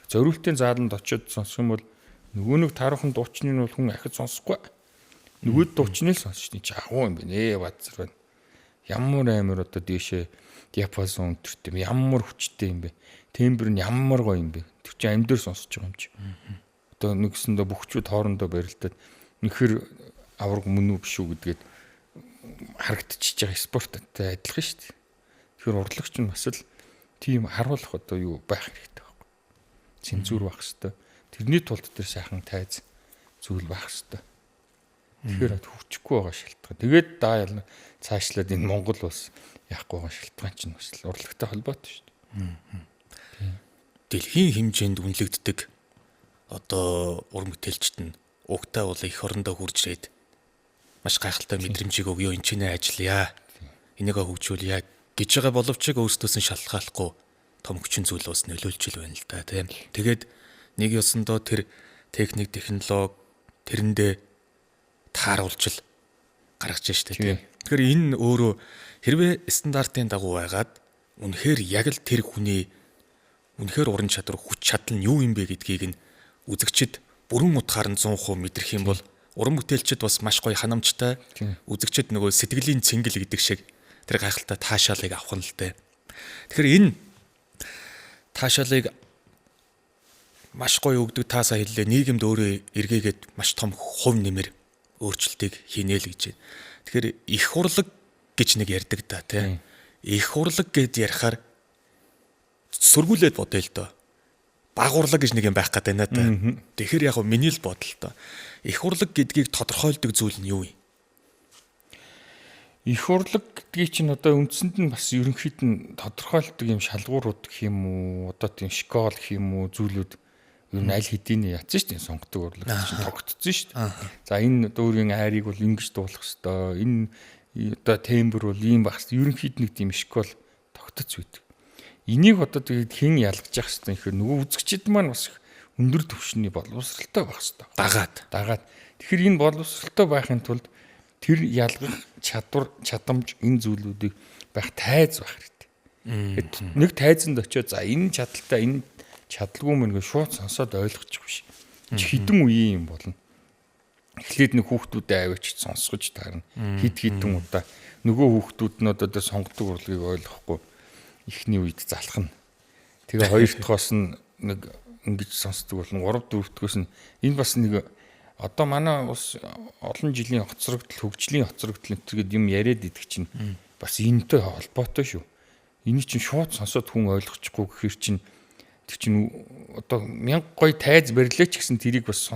Зориултын зааланд очиод сонсох юм бол нөгөө нэг тархан дуучныг нь бол хүн ахиж сонсохгүй. Нөгөө дуучныг л сонсч чинь агуу юм бэ. Бадзар байна. Ямар амар одоо дээшээ диапазон өнтертэй юм, ямар хүчтэй юм бэ. Тембер нь ямар гоё юм бэ. Тэр чинь амьдэр сонсож байгаа юм чи. Одоо нэгсэндээ бүхчүүд хоорондоо барилдаад нөхөр авраг мөн үү биш үү гэдгээд харагдчихж байгаа спорттой адилхан шүү дээ. Тэгэхээр урлагч нь бас л тийм харуулах одоо юу байх хэрэгтэй байхгүй. Цензур байх хэрэгтэй. Тэрний тулд тэр сайхан тайз зүйл байх хэрэгтэй. Тэгэхээр хөвчихгүй байгаа шалтгаан. Тэгээд даа цаашлаад энэ Монгол улс яахгүй байгаа шалтгаан чинь бас урлагтай холбоотой шүү дээ. Дэлхийн хэмжээнд үнэлэгддэг одоо уран бүтээлчд нь угтаа бол их орондоо хурж ирээд маш гайхалтай мэдрэмжийг өгөө энэ чинээ ажиллая. Энийгээ хөгжүүлье гэж байгаа боловч өөрсдөөс нь шалгаалахгүй том хүчин зүйл бас нөлөөлж ил байна л да тийм. Тэгээд нэг ёсондоо тэр техник, технологи тэрэндээ тааруулж л гаргаж штэ тийм. Тэгэхээр энэ өөрөө хэрвээ стандартын дагуу байгаад үнэхээр яг л тэр хүний үнэхээр уран чадвар, хүч чадал нь юу юм бэ гэдгийг нь үзэгчд бүрэн утгаар нь 100% мэдрэх юм бол уран бүтээлчд бас маш гоё ханамжтай, үзэгчд нөгөө сэтгэлийн цэнгэл гэдэг шиг тэр гайхалтай таашаалыг авах нь л дээ. Тэгэхээр энэ таашаалыг маш гоё өгдөг таасаа хэллээ. Нийгэмд өөрөө эргээгээд маш том хувь нэмэр өөрчлөлтийг хийнэ л гэж байна. Тэгэхээр их урлаг гэж нэг ярьдаг да тийм. Их урлаг гэд ярихаар сөргүүлээд бодъё л доо. Баг урлаг гэж нэг юм байх гэдэг байна да. Тэгэхээр яг миний л бодол доо. Их урлаг гэдгийг тодорхойлдог зүйл нь юу вэ? Их урлаг гэдгийг чинь одоо үндсэнд нь бас ерөнхийд нь тодорхойлдог юм шалгуурууд гэх юм уу, одоо тийм школ гэх юм уу зүйлүүд ер нь аль хэдийн ятсан шүү дээ, сонгодог урлаг чинь тогтцсон шүү дээ. За энэ дөөрийн айрыг бол ингэж дуулах хэвээр, энэ одоо тембер бол ийм байх хэвээр ерөнхийд нэг тийм школ тогтцсон байдаг. Энийг одоо тэгээд хэн ялгаж явах хэвээр нэхэр нөгөө үзэгчид маань бас өндөр түвшний боловсралтай байх хэвээр. Дагаад. Тэгэхээр энэ боловсралтай байхын тулд тэр ялгах чадамж энэ зүйлүүдийг байх тайз байх хэрэгтэй. Нэг тайзанд очиод за энэ чадaltaй энэ чадалгүй мэн гэж шууд сонсоод ойлгочих биш. Хідэн үеийн юм болно. Эхлээд нэг хүүхдүүдэд авчиж сонсгож таарна. Хідэн удаа нөгөө хүүхдүүд нь одоо тэр сонгодог урлагийг ойлгохгүй эхний үед залхна. Тэгээ хоёр дахьоос нь нэг ингэж сонсдог болно. 3 4 дахьоос нь энэ бас нэг одоо манай бас олон жилийн хоцрогдол, хөгжлийн хоцрогдол гэдэг юм яриад идэх чинь бас энэтэй холбоотой шүү. Энийг чинь шууд сонсоод хүн ойлгочихгүй гэхэр чинь тэр чинь одоо 1000 гой тайз барилаа ч гэсэн тэрийг бас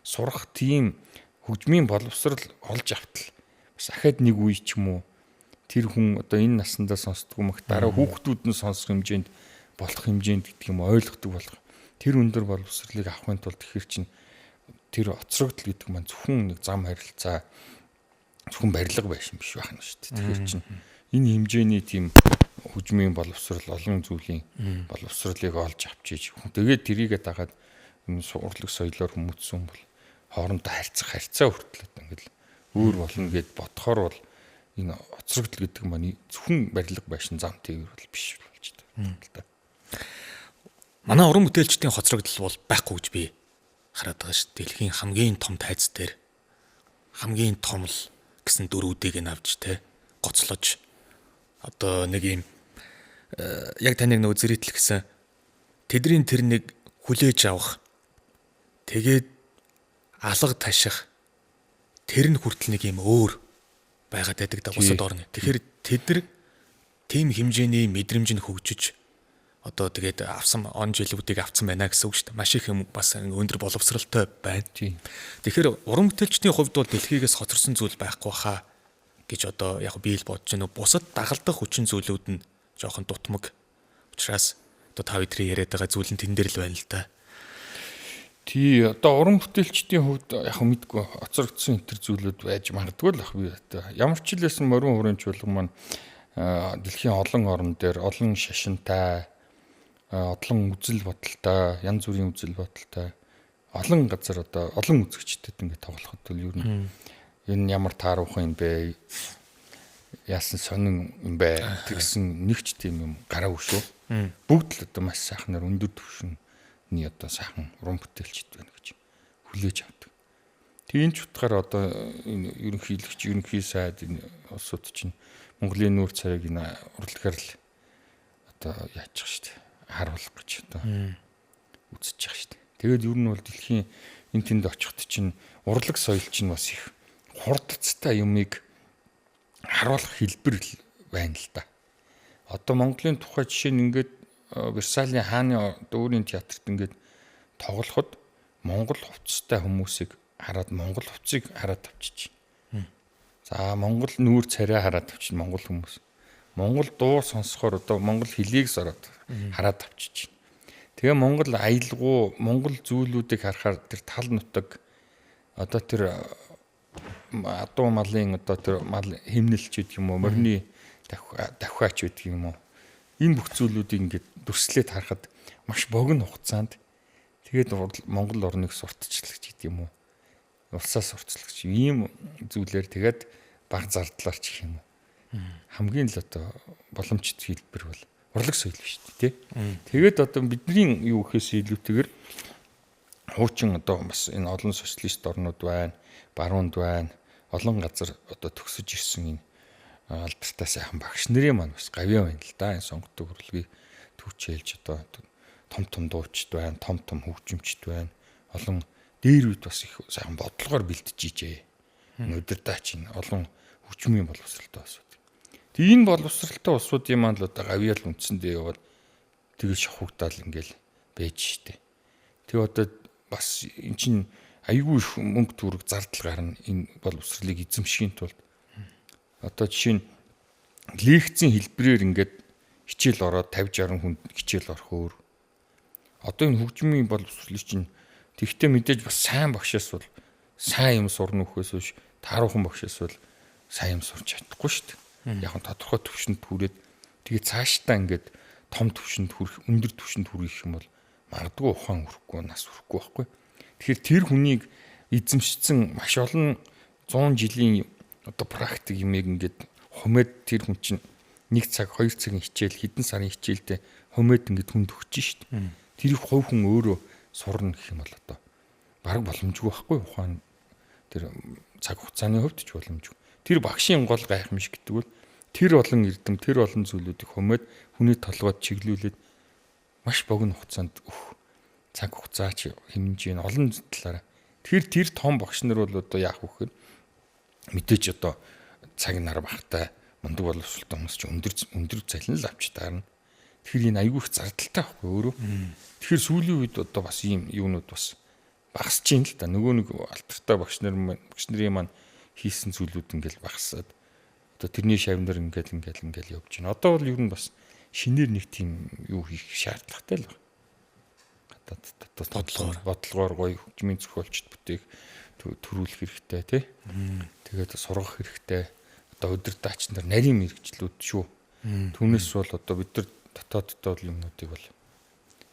сурах тийм хөгжмийн боловсрал олж автал бас ахаад нэг үе ч юм уу тэр хүн одоо энэ наснда сонсдгоо мөх дараа хүүхдүүд нь сонсох хэмжээнд болох хэмжээнд гэдэг юм ойлгодог болох. Тэр өндөр боловсролыг авахын тулд тэгэхэр чинь тэр оцрогдол гэдэг маань зөвхөн нэг зам харилцаа зөвхөн барилга байшин биш байх нь шүү дээ. Тэгэхээр чинь энэ хэмжээний тийм хөгжмийн боловсрал олон зүйлийн боловсролыг олж авчиж тэгээд тэрийгээ дагаад энэ урлаг соёлоор хүмүүжсэн бол хоорондоо харьцаа хүртэл ингээл өөр болно гэд бодохоор бол энэ оцрогдол гэдэг маань зөвхөн барилга байшин зам тээвэр бол биш болж байна. Манай уран бүтээлчдийн хоцрогдол бол байхгүй гэж би хараад байгаа шүү. Дэлхийн хамгийн том тайз дээр хамгийн том л гэсэн дөрүүдийг нь авч те гоцлож одоо нэг юм яг таныг нөгөө зэрэтэл гэсэн тэдний тэр нэг хүлээж авах тэгээд алга таших тэр нь хүртэл нэг юм өөр байгаад байдаг да бусад орны. Тэгэхээр тэд нар тийм хэмжээний мэдрэмж нь хөгжиж одоо тэгээд авсан он жилүүдийг авсан байна гэсэн үг шүү дээ. Маш их юм бас өндөр боловсралтай байна. Тэгэхээр уран бүтээлчдийн хувьд бол дэлхийгээс хоцорсон зүйл байхгүй хаа гэж одоо яг би л бодож байна. Бусад дагалдах хүчин зүйлүүд нь жоохон дутмаг. Учираас одоо та өдрийн яриад байгаа зүйл нь тэн дээр л байна л да. Тий одоо уран бүтээлчдийн хувьд яг мэдгүй оцоргдсон энэ төр зүйлүүд байж магадгүй л ах би одоо ямар ч хэлсэн морин хүрээч болгон маань дэлхийн олон орн дээр олон шашинтай олон үзэл бодолтой янз бүрийн үзэл бодолтой олон газар одоо олон үзэгчдэд ингээд тоглоход бол ер нь энэ ямар тааруухан юм бэ яасан сонин юм бэ тэгсэн нэг ч тийм юм гараа өшөө бүгд л одоо маш сайхнаар өндөр түвшинний одоо сайхан уран бүтээлчд байна гэж хүлээж авдаг. Тийм ч утгаар одоо энэ ерөнхий сайд энэ улсууд чинь Монголын нүүр царайг энэ урлагаар л одоо яачих шүү дээ харуулах гэж одоо үзэж байгаа шүү дээ. Тэгээд ер нь бол дэлхийн энэ тэнд очихд чинь урлаг соёл чинь бас их хурдцтай юмыг харуулах хэлбэр байна л да. Одоо Монголын тухай жишээ нь ингээд Версалийн хааны дүүрийн театрт ингээд тоглоход Монгол хувцастай хүмүүсийг хараад Монгол хувцсыг хараад авчиж. За Монгол нүүр царай хараад авчиж Монгол хүмүүс. Монгол дуу сонсохоор одоо Монгол хэлийг сороод хараад авчиж. Тэгээ Монгол аялгуу, Монгол зүйлүүдийг харахаар тэр тал нутаг одоо тэр адуу малын одоо тэр мал химнэлч гэдэг юм уу, морины давхаач гэдэг юм уу. Энэ бүх зүйлүүдийг ингээд дүрслээд харахад маш богино хугацаанд тэгээд Монгол орныг сурталчилж гэдэг юм уу. Улсаас сурталчилж ийм зүйлээр тэгээд баг зардлаар ч юм уу. Хамгийн л одоо боломжтой хэлбэр бол урлаг соёл биш тий. Тэгээд одоо бидний юу гэхээс илүүтэйгээр хуучин одоо бас энэ олон социалист орнууд байна, баруунд байна, олон газар одоо төгсөж ирсэн энэ алдартай сайхан багш нарын маань бас гавьяа байна л да. Энэ сонгодог урлагийг төвчээлж одоо том дуучид байна, том хөгжимчд байна. Олон дээр үед бас их сайхан бодлогоор бэлтэж ижээ. Удирдаач энэ олон хөгжмийн боловсралтай улсууд. Тэгээ энэ боловсралтай улсуудын маань л одоо гавьяал үндсэндээ яваад тэгэл шахуугдаал ингээл байж штэ. Тэгээ одоо бас эн чин аюулгүй их мөнгө төгрөг зардал гарна энэ боловсралыг эзэмшихийн тулд. Одоо жишээ нь лекцийн хэлбэрээр ингээд хичээл ороод 50-60 хүнд хичээл орох өөр. Одоо энэ хөгжмийн боловсролыг чинь тэгтээ мэдээж бас сайн багшаас бол сайн юм сурна үхээс биш тааруухан багшаас бол сайн юм сурч чадахгүй шүү дээ. Яг нь тодорхой төвшөнд хүрээд тэгээ цаашдаа ингээд том төвшөнд хүрэх, өндөр төвшөнд хүрэх юм бол магадгүй ухаан хүрэхгүй, нас хүрэхгүй байхгүй. Тэгэхээр тэр хүнийг эзэмшсэн маш олон 100 жилийн одоо практик юмыг ингээд хумээд тэр хүн чинь 1 цаг 2 цагийн хичээл хэдэн сарын хичээлдээ хумээд ингээд хүнд өгч шít. Тэрийг хувь хүн өөрөө сурна гэх юм бол одоо бараг боломжгүй байхгүй ухаан тэр цаг хугацааны хувьд ч боломжгүй. Тэр багшийн гол гайхамшиг гэдэг бол тэр олон эрдэм, тэр олон зүйлүүдийг хумээд хүний толгойд чиглүүлээд маш богино хугацаанд цаг хугацаач хэмжээ нь олон талаараа. Тэр том багш нар бол одоо яах вэ гэхээр мэдээж одоо цаг нар багтай мундаг боловсролтой хүмүүс ч өндөр цалин л авч таарна. Тэгэхээр энэ айгүй их зардалтай байхгүй өөрөө. Тэгэхээр сүүлийн үед одоо бас ийм юунууд бас багасж байна л да. Нөгөө нэг алдартай багш нарын маань хийсэн зүйлүүд ингээл багасаад одоо тэрний шавнар ингээл явж байна. Одоо бол ер нь бас шинээр нэг тийм юу хийх шаардлагатай л байна. Бодлогоор гоё хөгжмийн зохиолчд бүтээх төрүүлэх хэрэгтэй тий. Тэгээд сургах хэрэгтэй. Одоо удирдаач нар нарийн мэрэгчлүүд шүү. Түүнээс бол одоо бид нар дотоод юмнуудыг бол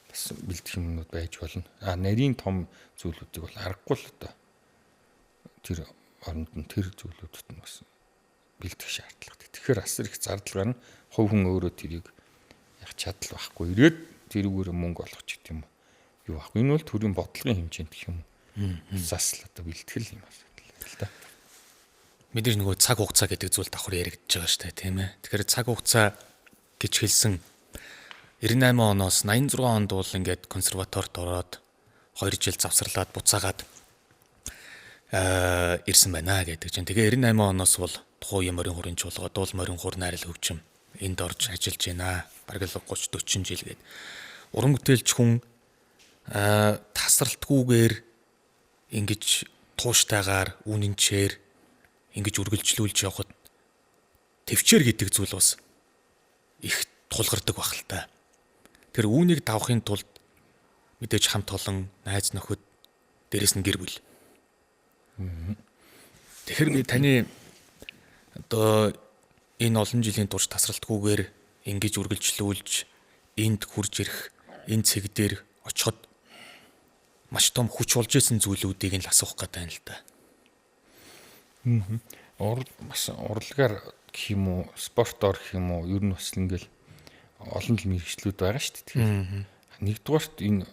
бас бэлдэх юмнууд байж болно. Нарийн том зүйлүүдийг бол аргагүй л одоо тэр оронд нь тэр зүйлүүдэд нь бас бэлдэх шаардлагатай. Тэгэхээр асар их зардал гарна. Хувь хүн өөрөө тэрийг яг чадал байхгүй. Ирээд тэрүүгээр мөнгө олох ч гэдэг юм. Юу ахгүй. Энэ бол төрийн бодлогын хэмжээнд гэх юм. Засал одоо бэлтгэл юм асуудал л да. Мэдээж нөгөө цаг хугацаа гэдэг зүйл давхар яригдж байгаа шүү дээ, тийм ээ. Тэгэхээр цаг хугацаа гэж хэлсэн 98 оноос 86 онд бол ингээд консерваторт ороод 2 жил завсарлаад буцаагаад ирсэн байна гэдэг чинь. Тэгээ 98 оноос бол тухайн морин хурын чуулга, дуул морин хур найрал хөгжим энд орж ажиллаж байна. Бараг л 30 40 жил гээд. Уран бүтээлч хүн тасралтгүйгээр ингэж тууштайгаар үнэнчээр ингэж үргэлжлүүлж явхад төвчээр гэдэг зүйл бас их тулгардаг байх л та. Тэр үүнийг давахын тулд мэдээж хамт олон найз нөхөд Дээрэс нь гэр бүл. Тэгэхээр би таны одоо энэ олон жилийн турш тасралтгүйгээр ингэж үргэлжлүүлж энд хурж ирэх энэ цэг дээр очиход маш том хүч болж исэн зүйлүүдийг нь л асуух гэдэг юм л да. Бас урлагаар гэх юм уу, спортоор гэх юм уу, ер нь бас ингээл олон л мэргэжлүүд байгаа шүү дээ. Тэгэхээр нэгдүгээрт энэ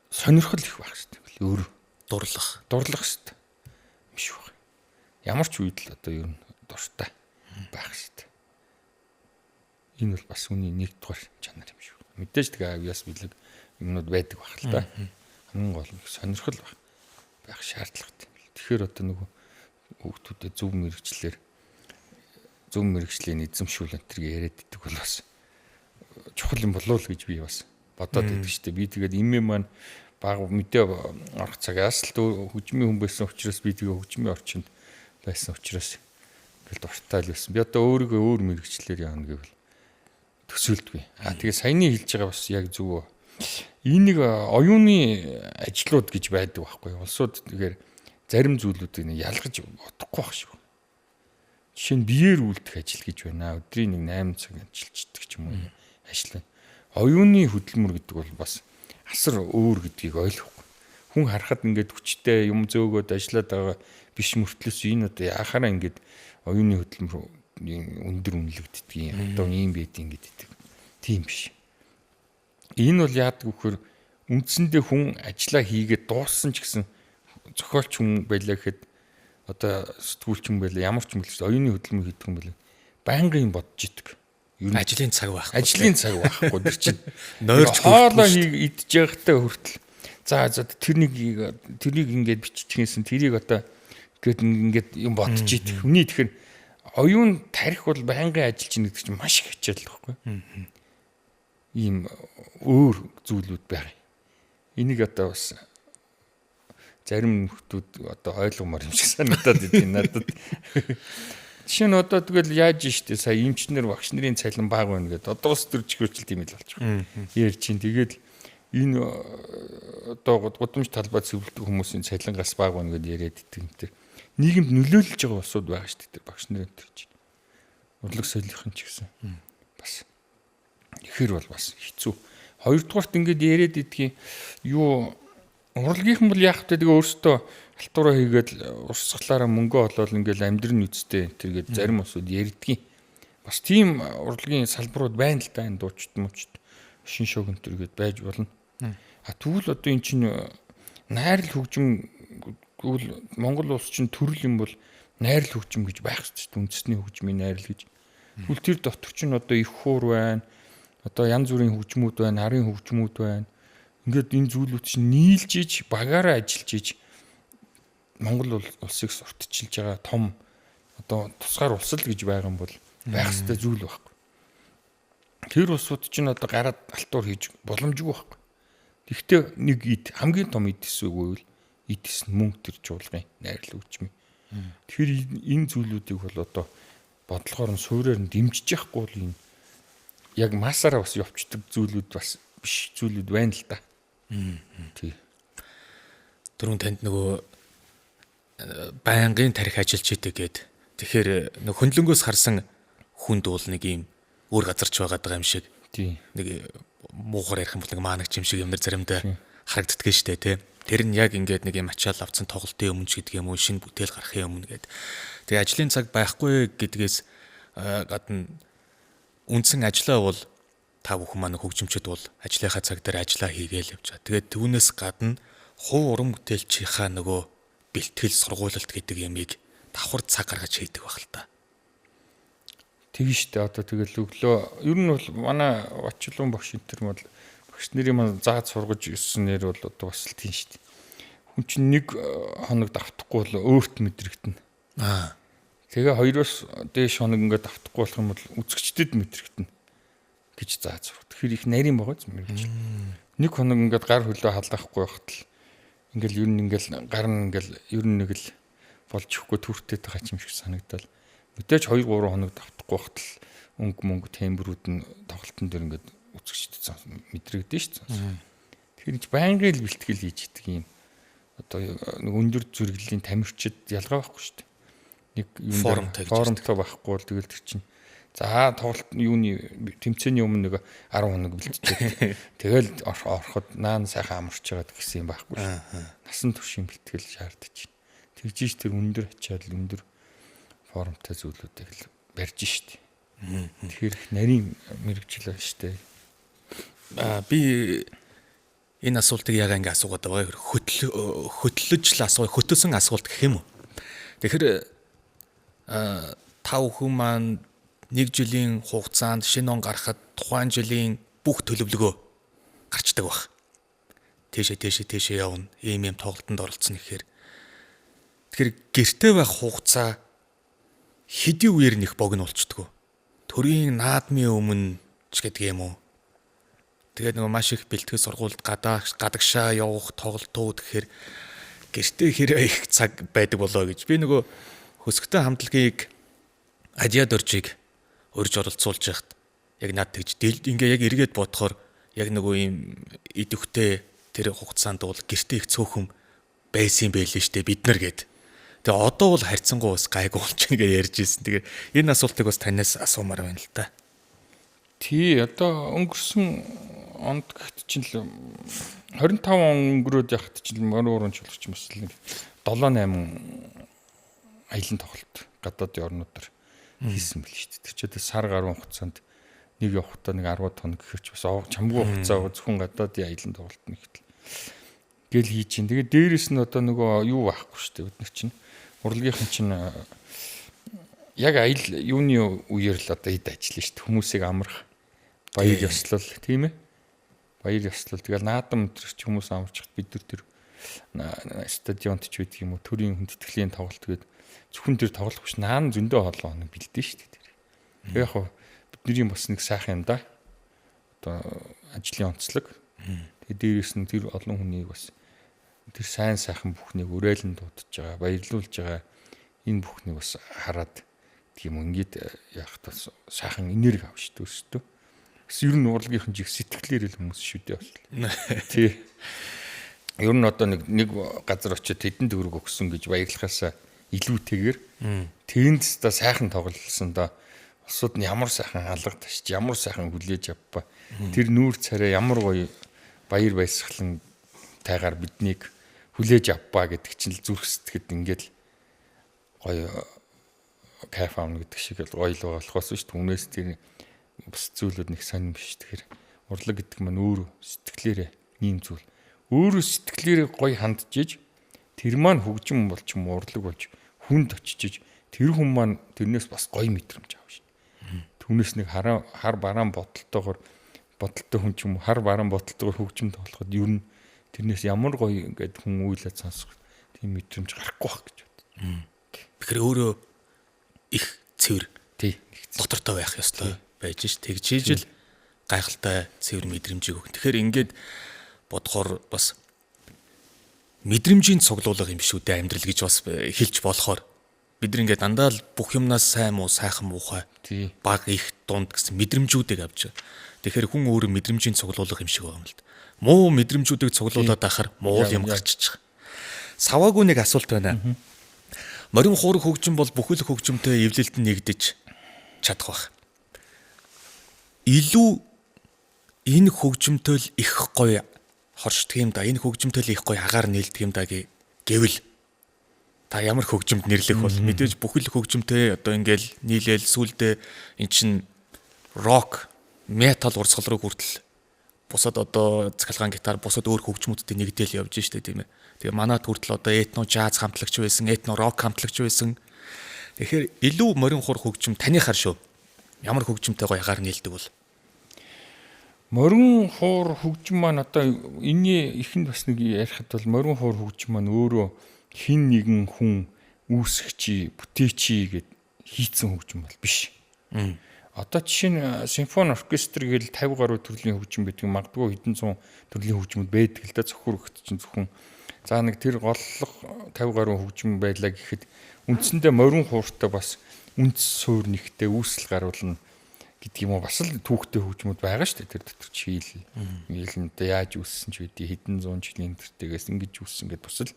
сонирхол их байх шүү дээ. Өөр Дурлах. шүү дээ. Биш баг. Ямар ч үед л одоо ер нь дуртай байх шүү дээ. Энэ бол бас үний нэгдүгээр чанар юм шүү. Мэдээж тэгээ авьяас бэлэг юмнууд байдаг байх л да. Хамгийн гол нь сонирхол байх шаардлагатай. Тэгэхээр одоо нөгөө хүүхдүүдэд зөв мэрэгжлийн эзэмшүүлэн тэргээ яриад идэг бол бас чухал юм болов уу гэж би бас бодоод идэг шүү дээ. Би тэгээд имээ маань баг мэдээ орох цагаас л хөгжмийн хүн байсан учраас би тэгээ хөгжмийн орчинд байсан учраас ингээл дуртай л байсан. Би одоо өөрийгөө өөр мэрэгчлэр яана гэвэл төсөөлдгүй. Тэгээ саяны хэлж байгаа бас яг зөв. Энийг оюуны ажлууд гэж байдаг байхгүй. Улсууд тэгэхээр зарим зүйлүүдийг ялгаж бодохгүй байх шүү. Жишээ нь биеэр үлдэх ажил гэж байна. Өдрийн 8 цаг ажиллаждаг ч юм уу ажил. Оюуны хөдөлмөр гэдэг бол бас асар өөр гэдгийг ойлгохгүй. Хүн харахад ингээд хүчтэй юм зөөгөөд ажиллаад байгаа биш мөртлөөс энэ одоо яхаараа ингээд оюуны хөдөлмөр өндөр үнэлэгддэг. Одоо ийм байдیں۔ Гэдэг. Тийм биш. Энэ бол яадаг вөхөр үндсэндээ хүн ажиллаа хийгээд дууссан ч гэсэн зохиолч хүн байлаа гэхэд одоо сэтгүүлч хүн байлаа ямар ч юм бэлээ оюуны хөдөлмөр хийдэг хүн байлаа байнгын бодож идэг. Ер нь ажлын цаг байхгүй. Ажлын цаг байхгүй. Тэр чинь нойрч хоолоо идж явахтай хүртэл за тэрнийг ингээд биччихсэн тэрийг одоо ингээд юм бодож идэг. Хүний тэгэхээр оюун тарих бол байнгын ажиллаж ийн гэдэг чинь маш их хичээл байхгүй. Ийм өөр зүйлүүд байгаа. Энийг одоо бас зарим хүмүүс одоо ойлгомоор юм шиг санагдаад идэв надад. Жишээ нь одоо тэгэл яаж штэ сая эмчнэр багш нарын цалин бага байна гэдэг одоо ус төрж хөрчл тийм л болж байгаа. Яар чинь тэгэл энэ одоо гудамж талбай цэвэрлдэг хүмүүсийн цалингаас бага байна гэдээ яриад идэг. Нийгэмд нөлөөлж байгаа усуд байгаа штэ тэр багш нарын тэр чинь. Урлаг соёлынхан ч гэсэн бас ихэр бол бас хэцүү. Хоёрдугаарт ингээд яриад идэх юу урлагийнхан бол яах вэ тэгээ өөртөө алтураа хийгээд урсгалаараа мөнгө олоод ингээд амьдрын үсттэй тэргээд зарим усуд ярьдгийн. Бас тийм урлагийн салбарууд байна л да энэ дуучид мөчд шин шогон тэргээд байж болно. Тэгвэл одоо эн чинь найрал хөгжим гэвэл Монгол улс чинь төрөл юм бол найрал хөгжим гэж байх шүү дээ. Үндэсний хөгжмийн найрал гэж. Тэгвэл тэр дотор чинь одоо их хуур байна. Одоо янз бүрийн хөгжмүүд байна, арын хөгжмүүд байна. Ингээд энэ зүйлүүд чинь нийлж иж багаараа ажиллаж иж Монгол улсыг сурталчилж байгаа том одоо тусгаар улсал гэж байгаа юм бол байх ёстой зүйл байхгүй. Тэр улсууд чинь одоо гараад алтуур хийж боломжгүй байхгүй. Тэгвэл нэг хамгийн том эдис үгүй л эдис мөнгө төр жуулгын найрал хөгжмийн. Тэгэхээр энэ зүйлүүдийг бол одоо бодлогоор нь суурьаар нь дэмжиж яахгүй л энэ яг масаараа бас явцдаг зүйлүүд бас биш зүйлүүд байна л да. Тий. Дөрөв танд нөгөө байнгын тарих ажиллаж идэг гээд тэгэхээр нэг хөндлөнгөөс харсан хүнд бол нэг юм өөр газарч байгаа юм шиг. Тий. Нэг муухар ярих юм бол нэг маанагч юм шиг юмнэр заримдаа харагддаг штэ тий. Тэр нь яг ингээд нэг юм ачаал авцсан тоглолтын өмнө ч гэдэг юм уу шинэ бүтээл гарахын өмнө гээд. Тэгээ ажлын цаг байхгүй гэдгээс гадна үндсэн ажлаа бол та бүхэн маань хөгжимчд бол ажлынхаа цаг дээр ажиллаа хийгээл явж байгаа. Тэгээд түүнээс гадна хувь уран бүтээлчийнхаа нөгөө бэлтгэл сургуулалт гэдэг ямыг давхар цаг гаргаж хийдэг байх л та. Тэгнь штэ одоо тэгэл өглөө ер нь бол манай Вачлуун багш энэ бол багш нарын маань зааж сургаж ирсэнээр бол одоо бас л тийм штэ. Хүн чинь нэг хоног давтахгүй бол өөрт мэдрэгдэнэ. Тэгээ хоёроос дээш хоног ингээд давтахгүй болох юм бол үзэгчдэд мэдрэгдэнэ гэж зааж сурах. Тэгэхээр их нарийн байгаа юм гэж. Нэг хоног ингээд гар хөлөө халаахгүй байхад л ингээл ер нь ингээл гар нь ингээл ер нь нэг л болж ихгүй төртөд байгаа юм шиг санагдал. Мэдээж 2 3 хоног давтахгүй байхад л өнгө мөнгө тембрүүд нь тоглолтын дээр ингээд үзэгчдэд мэдрэгдэн шүү дээ. Тэр байнгын л бэлтгэл хийж идэг юм. Одоо нэг өндөр зүрхлийн тамирчид ялгаа байхгүй шүү дээ. Нэг формтой байхгүй бол тэгэл тэр чинь за тоглолт юуны тэмцээний өмнө нэг 10 хоног бэлтжээ. Тэгэл ороход наан сайхан амарч байгаа гэсэн юм байхгүй шүү. Насан туршийн бэлтгэл шаардаж байна. Тэгжиж тэр өндөр ачаал өндөр формтой зүйлүүдийг л барьж штэ. Тэгэхээр их нарийн мэрэгжил байна штэ. Би энэ асуултыг яг ингэ асуугаад байгаа. Хөтлөж л асууя, хөтөлсөн асуулт гэх юм уу? Тэгэхээр тав хүн маань нэг жилийн хугацаанд шинэ он гарахад тухайн жилийн бүх төлөвлөгөө гарчдаг баг. Тийшээ явна. Ийм тоглолтод оролцсон гэхээр тэгэхээр гэртээ байх хугацаа хэдийн үеэр нэх богино болчдөг. Төрийн наадмын өмнө ч гэдэг юм уу. Тэгээд нөгөө маш их бэлтгэл сургуульд гадагшаа явах тоглолтууд гэхээр гэртээ хэрэг их цаг байдаг болоо гэж. Би нөгөө хөсгөтөн хамтлагийг Азиад оржиг урьж оролцуулж яхад яг над тэгж ингээ яг эргээд бодохоор яг нөгөө ийм идэвхтэй тэр хугацаанд бол гэртээ их цөөхөн байсан байлээ штэ бид нар гээд. Тэгээ одоо бол харьцангуй бас гайгүй болж байгаа гэж ярьж ирсэн. Тэгээ энэ асуултыг бас танаас асуумаар байна л та. Тий одоо өнгөрсөн онд гэхэд чинь л 25 он өнгөрөөд яхад чинь мөрөөрөн чулгч мэс л 7-8 аялын тоглолт гадаадын орнуудаар хийсэн байл шүү дээ. Тэр ч одоо сар гаруй хугацаанд нэг явахдаа нэг 10 тоног гэхэрч бас чамгүй хугацаа зөвхөн гадаадын аялын тоглолт нэгтэл гэл хийж чинь. Тэгээд дээрэс нь одоо нөгөө юу байхгүй шүү дээ. Бид нар чинь урлагийнхан чинь яг аял юуны үеэр л одоо хэд ажиллана шүү дээ. Хүмүүсийг амрах баяр ёслол тийм ээ. Баяр ёслол тэгэл наадам өдрч хүмүүс амарчихад бид нар тэр стадионт ч байдаг юм уу төрийн хүндэтгэлийн тоглолт гээд зөвхөн тэр тоглох биш наан зөндөө хоолоо хоног бэлдэн шүү дээ. Тэр яг хоо бидний бас нэг сайхан юм да. Одоо ажлын онцлог. Тэгээд дээрээс нь тэр олон хүнийг бас тэр сайн сайхан бүхнийг өрөөлөн дуудаж байгаа, баярлуулж байгаа энэ бүхнийг бас хараад тийм ингээд яах тас сайхан энерги авч төсдөө. Бас ер нь урлагийнхан жиг сэтгэлээр л хүмүүс шүү дээ бас. Тий. Ер нь одоо нэг газар очиод тэдэнд төгрөг өгсөн гэж баярлахаасаа илүүтэйгээр тэнд та сайхан тоглолсон да. Усууд нь ямар сайхан алга ташч, ямар сайхан хүлээж авпа. Тэр нүүр царай ямар гоё баяр баясгалан тайгаар биднийг хүлээж авпа гэдэг чинь л зүрх сэтгэхэд ингээд л гоё кайф авна гэдэг шиг л гоё л болохоос шүү дээ. Түнээс тэр бас зүйлүүд нэг сонирн биш. Тэгэхээр урлаг гэдэг маань өөр сэтгэлээрээ ийм зүйл. Өөрөө сэтгэлээрээ гоё хандж тэр маань хөгжим болж юм урлаг болж хүнд очиж тэр хүн маань тэрнээс бас гоё мэдрэмж авна шин. Түүнээс нэг хар бараан бодолтой хүн ч юм уу хар бараан бодолтойгоор хөгжим тоглоход ер нь тэрнээс ямар гоё ингээд хүн үйлээд сонсох тийм мэдрэмж гарахгүй байх гэж бод. Тэгэхээр өөрөө их цэвэр тий дотортой байх ёстой байж ш тэгжиж л гайхалтай цэвэр мэдрэмжийг өгөх. Тэгэхээр ингээд бодохоор бас мэдрэмжийн цуглуулга юм шүү дээ амьдрал гэж бас хэлж болохоор бид нар ингээд дандаа л бүх юмнаас сайн муу сайхан муухай баг их дунд гэсэн мэдрэмжүүдийг авч. Тэгэхээр хүн өөрөө мэдрэмжийн цуглуулга юм шиг байна л да. Муу мэдрэмжүүдийг цуглуулад байхаар муу юм гарчиж байгаа. Саваагүй нэг асуулт байна. Морин хуурах хөгжим бол бүхэл хөгжимтэй эвлэлд нь нэгдэж чадах байх. Илүү энэ хөгжимтэй л их гоё хоршдог юм да. Энэ хөгжимтэй л их гоё агаар нээлдэг юм да гэвэл та ямар хөгжимд нэрлэх бол мэдээж бүхэл хөгжимтэй одоо ингээл нийлээл сүулдэ эн чин рок, метал урсгал руу хүртэл бусад одоо цахилгаан гитар бусад өөр хөгжмүүдтэй нэгдэл явж штэ тийм ээ. Тэгээ манад хүртэл одоо этно жаз хамтлагч байсан, этно рок хамтлагч байсан. Тэгэхээр илүү морин хур хөгжим танихаар шүү. Ямар хөгжимтэй гоё агаар нээлдэг бол морин хуур хөгжим маань одоо энэний ихэнд бас нэг ярихад бол морин хуур хөгжим маань өөрөө хин нэгэн хүн үүсгчи, бүтээчи гэд хийцэн хөгжим бол биш. Одоо жишээ нь симфони оркестр гэл 50 гаруй төрлийн хөгжим байдаг. Магадгүй хэдэн зуун төрлийн хөгжмөд байдаг л да зөвхөрөгт чинь зөвхөн. За нэг тэр голлох 50 гаруй хөгжим байлаа гэхэд үндсэндээ морин хууртай бас үндэс суурь нэгтэй үүсэл гаруулна. гэдэг юм уу бас л түүхтэй хөгжмөд байгаа шүү дээ. Тэр дотор чийл нь одоо яаж үүссэн ч үгүй хэдэн зуун жилийн тэртээс ингэж үүссэн гэдээ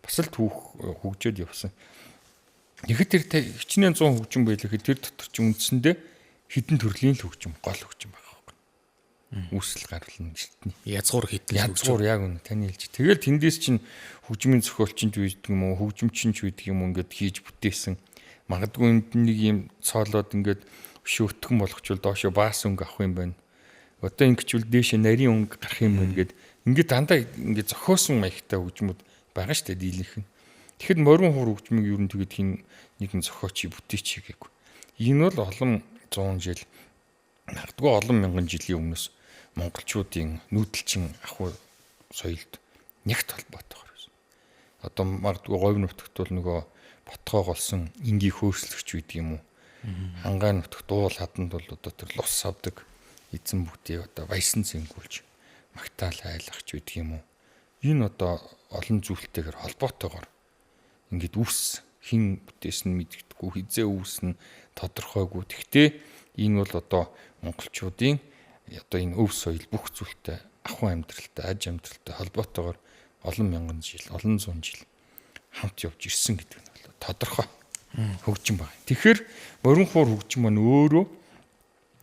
бас л түүх хөгжөөд явсан. Тэгэхэд тэр хичнээн 100 хөгжим байлаа гэхэд тэр дотор ч үндсэндээ хэдэн төрлийн л хөгжим гол хөгжим байгаа байхгүй. Үүсэл гарвал шилтний. Язгуур хэдэн Язгуур яг үнэ таны хэлж. Тэгэл тэндээс чинь хөгжмийн зохиолчинд үйдэг юм уу, хөгжимчин ч үйдэг юм уу ингээд хийж бүтээсэн. Магадгүй энд нэг юм цоолоод ингээд өшөөтгөн болгочвол доошо баас өнгө авах юм байна. Одоо ингэчвэл дээшээ нарийн өнгө гарах юм байна гэд ингээд дандаа ингээд зохиосон маягтай хөгжмөд байгаа шүү дээ дийлэнх нь. Тэгэхэд морин хуур хөгжмийг ер нь тэгээд хин нэгэн зохиочий бүтээч гээгүй. Энэ бол олон 100 жил магадгүй олон мянган жилийн өмнөөс монголчуудын нүүдэлчин ахуй соёлд нэгт холбоотойгоор байсан. Одоо магадгүй говь нутагт бол нөгөө ботгоо голсон энгийн хөөслөгч үйдэг юм уу? Хангаан нутагт дуул хаданд бол одоо тэр лус авдаг эзэн бүхтээ одоо баясан зэнгүүлж магтаал айлгахч үйдэг юм уу? Энэ одоо олон зүйлтэйгээр холбоотойгоор ингээд үүс хин бүтээсэн мэддэггүй хизээ үүснэ тодорхойгүй. Тэгтээ энэ бол одоо монголчуудын одоо энэ өв соёл бүх зүйлтэй ахуй амьдралтай аж амьдралтай холбоотойгоор олон мянган жил олон зуун жил хамт явж ирсэн гэдэг нь бол тодорхой хөгжим байна. Тэгэхээр морин хуур хөгжим маань өөрөө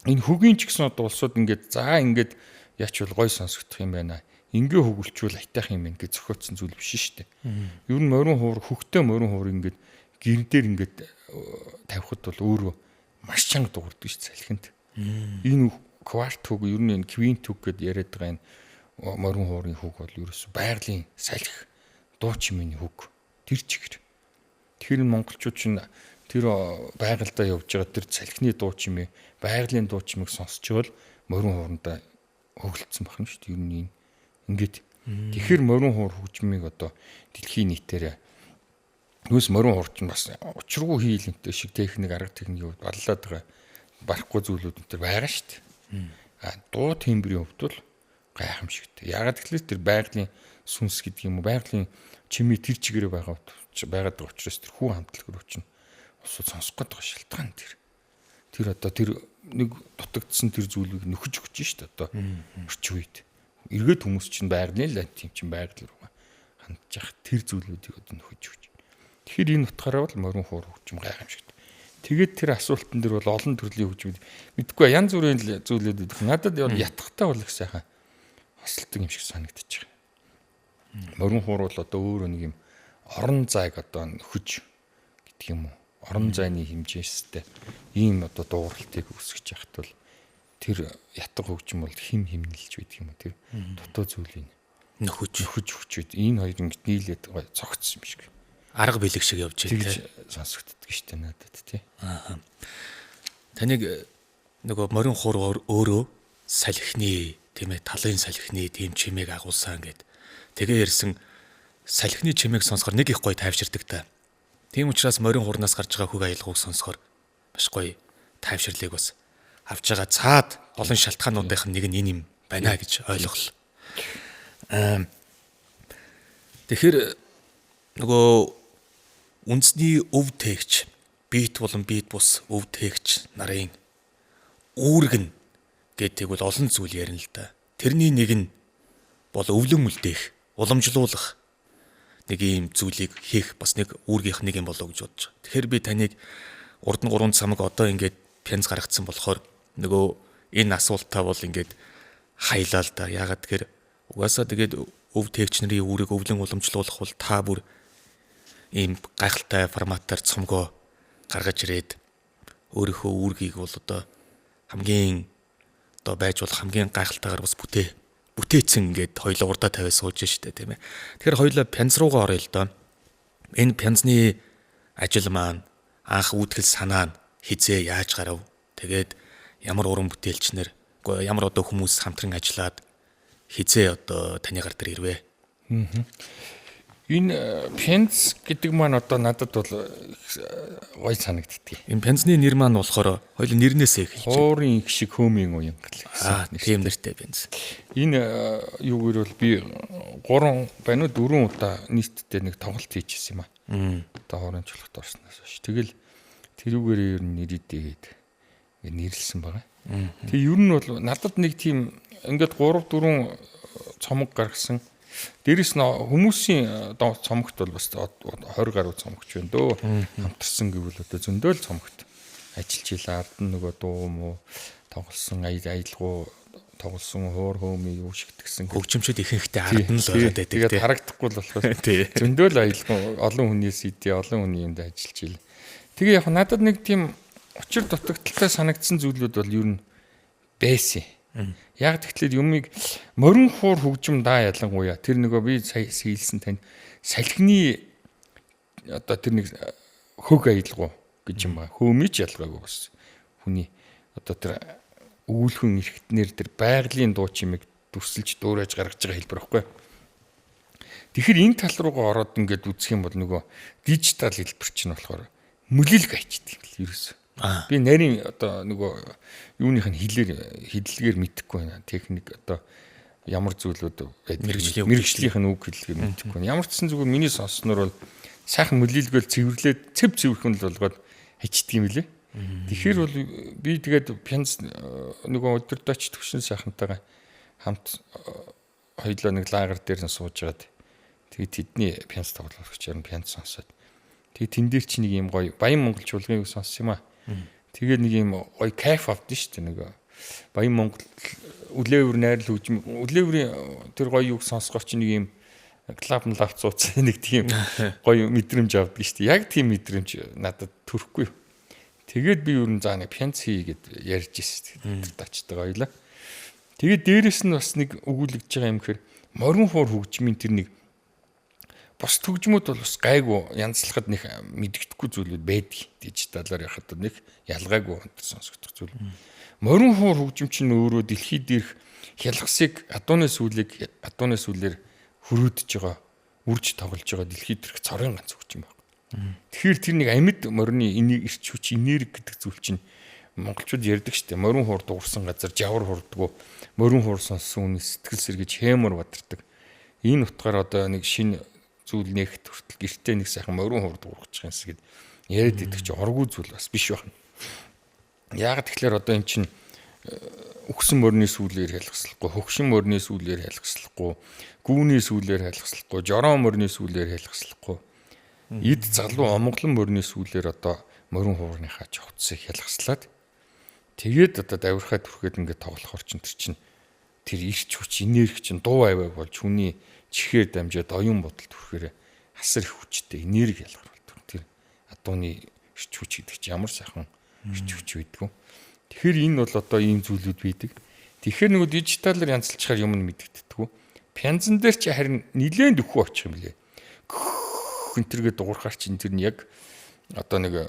энэ хөгийн ч гэсэн одоо улсууд ингээд за ингээд яач бол гой сонсогдох юм байна. Ингээ хөгөлчүүл айтайх юм байна гэж зохиотсон зүйл биш шүү дээ. Ер нь морин хуур хөхтэй морин хуур ингээд гэр дээр ингээд тавихад бол өөрөө маш чанга дуурдаг шүү салхинд. Энэ кварт хөг ер нь энэ квинт хөг гэдээ яриад байгаа энэ морин хуурын хөг бол ерөөсө байгалийн салхи дуу чимээний хөг тэр чигээр. Тэгэхээр монголчууд чинь тэр байгальдаа явж байгаа тэр салхины дуу чимээ байгалийн дуу чимээг сонсчвол морин хуурандаа хөглөцсөн байна шүү дээ. Ер нь ингээд тэгэхээр морин хуур хөгжмийг одоо дэлхийн нийтээр нүүс морин хуур чинь бас учиргүй хийлэнтэй шиг техник арга техникийг баллаад байгаа барахгүй зүйлүүд энэ байгаа шүү дээ. Дуу тембрийн хувьд бол гайхамшигтай. Ягаад гэвэл тэр байгалийн сүнс гэдэг юм уу байгалийн чимээ тэр чигээрээ байгаад байгаа учраас тэр хүү хамтлаг руу чинь усууд сонсох гээд байгаа шалтгаан тэр. Тэр одоо тэр нэг дутагдсан тэр зүйлийг нөхөж өгч шүү дээ одоо орчин үед. Эргээд хүмүүс чинь байгалийн л тийм чинь байгаль руу хандж явах тэр зүйлүүдийг одоо нөхөж өгч. Тэгэхээр энэ утгаараа бол морин хуур хөгжим гайхамшигтай. Тэгээд тэр асуултан дээр бол олон төрлийн хөгжмөд мэдгүй янз бүрийн зүйлүүд идэх. Надад бол ятгахтай бол их сайхан хосолдог юм шиг санагдчих. Морин хуур бол одоо өөрөө нэг юм орон зайг одоо нөхөж гэдэг юм уу? Орон зайны хэмжээстэй ийм одоо дууралтыг үүсгэж яхад бол тэр ятг хөгжим бол хим химнэлж байдаг юм уу? Тэр дутуу зүйлийг нөхөж өгчөөд энэ хоёр ингэ нийлээд цогцсон юм шиг. Арга бэлэг шиг явж байгаа сонсогддог шүү дээ надад тий. Таныг нөгөө морин хуур өөрөө салхины тийм ээ талын салхины тийм чимээг агуулсан гэд тэгээ ярьсан салхины чимээг сонсохоор нэг их гоё тайвширдаг та. Тийм учраас морин хуурнаас гарч байгаа хөг аялгауг сонсохоор маш гоё тайвширлыг бас авч байгаа цаад олон шалтгаануудынх нь нэг нь энэ юм байна гэж ойлголоо. Тэгэхээр нөгөө үндэсний өв тээгч бит болон бит бус өв тээгч нарын үүрэг нь гэдэг бол олон зүйл ярина л да. Тэрний нэг нь бол өвлөн үлдээх, уламжлуулах нэг ийм зүйлийг хийх бас нэг үүргийнх нэг юм болоо гэж бодож байгаа. Тэгэхээр би таныг урд нь 3 цамаг одоо ингээд пянз гаргацсан болохоор нөгөө энэ асуултаа бол ингээд хайлаа л да. Ягаад тэгэхээр угаасаа тэгээд өв тээгч нарын үүрэг өвлөн уламжлуулах бол та бүр ийм гайхалтай форматаар цомгоо гаргаж ирээд өөрийнхөө үүргийг бол одоо хамгийн одоо байж болох хамгийн гайхалтайгаар бас бүтээцэн ингээд хоёлоо урдаа тавиад сууж штэ тийм ээ. Тэгэхээр хоёлоо пянз руугаа орё л доо. Энэ пянзны ажил маань анх үүдгэл санаа нь хизээ яаж гарав. Тэгээд ямар уран бүтээлчнэр ямар одоо хүмүүс хамтран ажиллаад хизээ одоо таны гар дээр ирвэ. Энэ пянз гэдэг маань одоо надад бол гой санагддаг. Энэ пянзны нэр маань болохоор хоёул нэрнээсээ эхэлж байна. Хуурын их шиг хөөмийн уян гэсэн. Тийм нэртэй пянз. Энэ юугээр бол би 3 байна уу 4 удаа нийтдээ нэг тоглолт хийчихсэн юм аа. Одоо хуурын чулгад орсноос хойш. Тэгэл тэрүүгээр ер нь нэрийдээд нэрлсэн байгаа. Тэгээ ер нь бол надад нэг тийм ингээд 3 4 цомог гаргасан. Дээрэс нь хүмүүсийн цомогт бол бас 20 гаруй цомогч байна дөө. Хамтарсан гэвэл одоо зөндөө л цомогт ажиллаж илаа. Ард нь нөгөө дуу муу тоглосон, аялгуу тоглосон, хуур хөөми юу шигтгсэн. Хөгжимчд ихэнхдээ ард нь л болоод байдаг. Тэгээд харагдахгүй л болохоор зөндөө л аялгуу олон хүнээс идэ, олон хүний юмд ажиллаж илаа. Тэгээ яг надад нэг тийм учир дутагдaltaй санагдсан зүйлүүд бол ер нь байсан. Яг тэгэхээр юмыг морин хуур хөгжим даа ялангуяа тэр нөгөө би сая хэлсэн тань салхины одоо тэр нэг хөг аялгуу гэж юм ба хөөмич ялгаагүй бас хүний одоо тэр өвөлхөн эрхтнэр тэр байгалийн дуу чимэг дүрсэлж дуурайж гаргаж байгаа хэлбэр байхгүй. Тэгэхээр энэ тал руугаа ороод ингээд үзэх юм бол нөгөө дижитал хэлбэр чинь болохоор мөлөлг айчдаг юм ерөөсөө. Би нарийн одоо нөгөө юуных нь хэллэгээр мэдэхгүй байна. Техник одоо ямар зүйлүүд байдаг. Мэргэжлийнх нь үг хэллэгээр мэдэхгүй байна. Ямар ч гэсэн зүгээр миний сонссноор бол сайхан мөлөлгөөл цэвэрлээд цэв цэвэрхэн л болгоод хайчдаг юм лээ. Тэгэхээр бол би тэгээд пянз нөгөө өдөртөч төвшин сайхантайгаа хамт хоёулаа нэг лагер дээр нь сууж байгаад тэгээд тэдний пянз тоглохч юм пянз сонсоод тэгээд тэн дээр чи нэг юм гоё Баян Монгол чуулгыг сонссон юм аа. Тэгээд нэг юм гоё кайф авдсан шүү дээ нөгөө Баян Монгол үлээвэр найрал хөгжим үлээврийн тэр гоё юг сонсгоор чи нэг юм клаб цууцсан нэг тийм гоё мэдрэмж авдаг шүү дээ. Яг тийм мэдрэмж надад төрөхгүй. Тэгээд би юу н заа нэг пянц хийгээд ярьж ирсэн. Тэр дачтайгаа ойлаа. Тэгээд дээрэс нь бас нэг өгүүлэгдэж байгаа юм гэхээр морин хуур хөгжмийн тэр нэг бус төгжмүүд бол бас гайгүй янзлахад нэг мэддэхгүй зүйлүүд байдаг. Дижиталаар яхад нэг ялгаагүй өнтер сонсогдох зүйл. Морин хуур хөгжим чинь өөрөө дэлхийд ирэх хялгасыг адууны сүүлээр хөрөөдөж байгаа, үрж тоглож байгаа дэлхийд ирэх цорын ганц хөгжим байна. Тэгэхээр тэр нэг амьд морины эрч хүч энерги гэдэг зүйл чинь монголчууд ярьдаг штеп. Морин хуур дуурсан газар жавар хурдгуу, морин хуур сонссон хүний сэтгэл сэргийж хэмэр бадардаг. Энэ утгаар одоо нэг шинэ зүйл нэгт хүртэл гэртээ нэг сайхан морин хурд уурах гэсэн гээд яриад идэх чи оргүй зүйл бас биш байна. Яг тэгэхээр одоо эн чин өгсөн морины сүүлээр хэлхслахгүй, хөгшин морины сүүлээр хэлхслахгүй, гүүний сүүлээр хэлхслахгүй, жорон морины сүүлээр хэлхслахгүй. Эд залуу омглон морины сүүлээр одоо морин хуурныхаа жовцсыг хэлхслаад тэгээд одоо давирхаад түрхээд ингээд тоглохоор чинь тэр ирч хүч энерги чинь дуу аваа болж хүний чихээр дамжаад оюун бодол түрхээр хасар их хүчтэй энерги ялгар болдог. Тэр адууны ирч хүч гэдэг чинь ямар сайхан ирч хүч байдгүй. Тэгэхээр энэ бол одоо ийм зүйлүүд байдаг. Тэгэхээр нөгөө дижиталаар янзлчихаар юм нь мэддэгддэггүй. Пянзан дээр чи харин нилээн дөхөө очих юм лээ. Энтергээ дуурхаар чинь тэр нь яг одоо нэг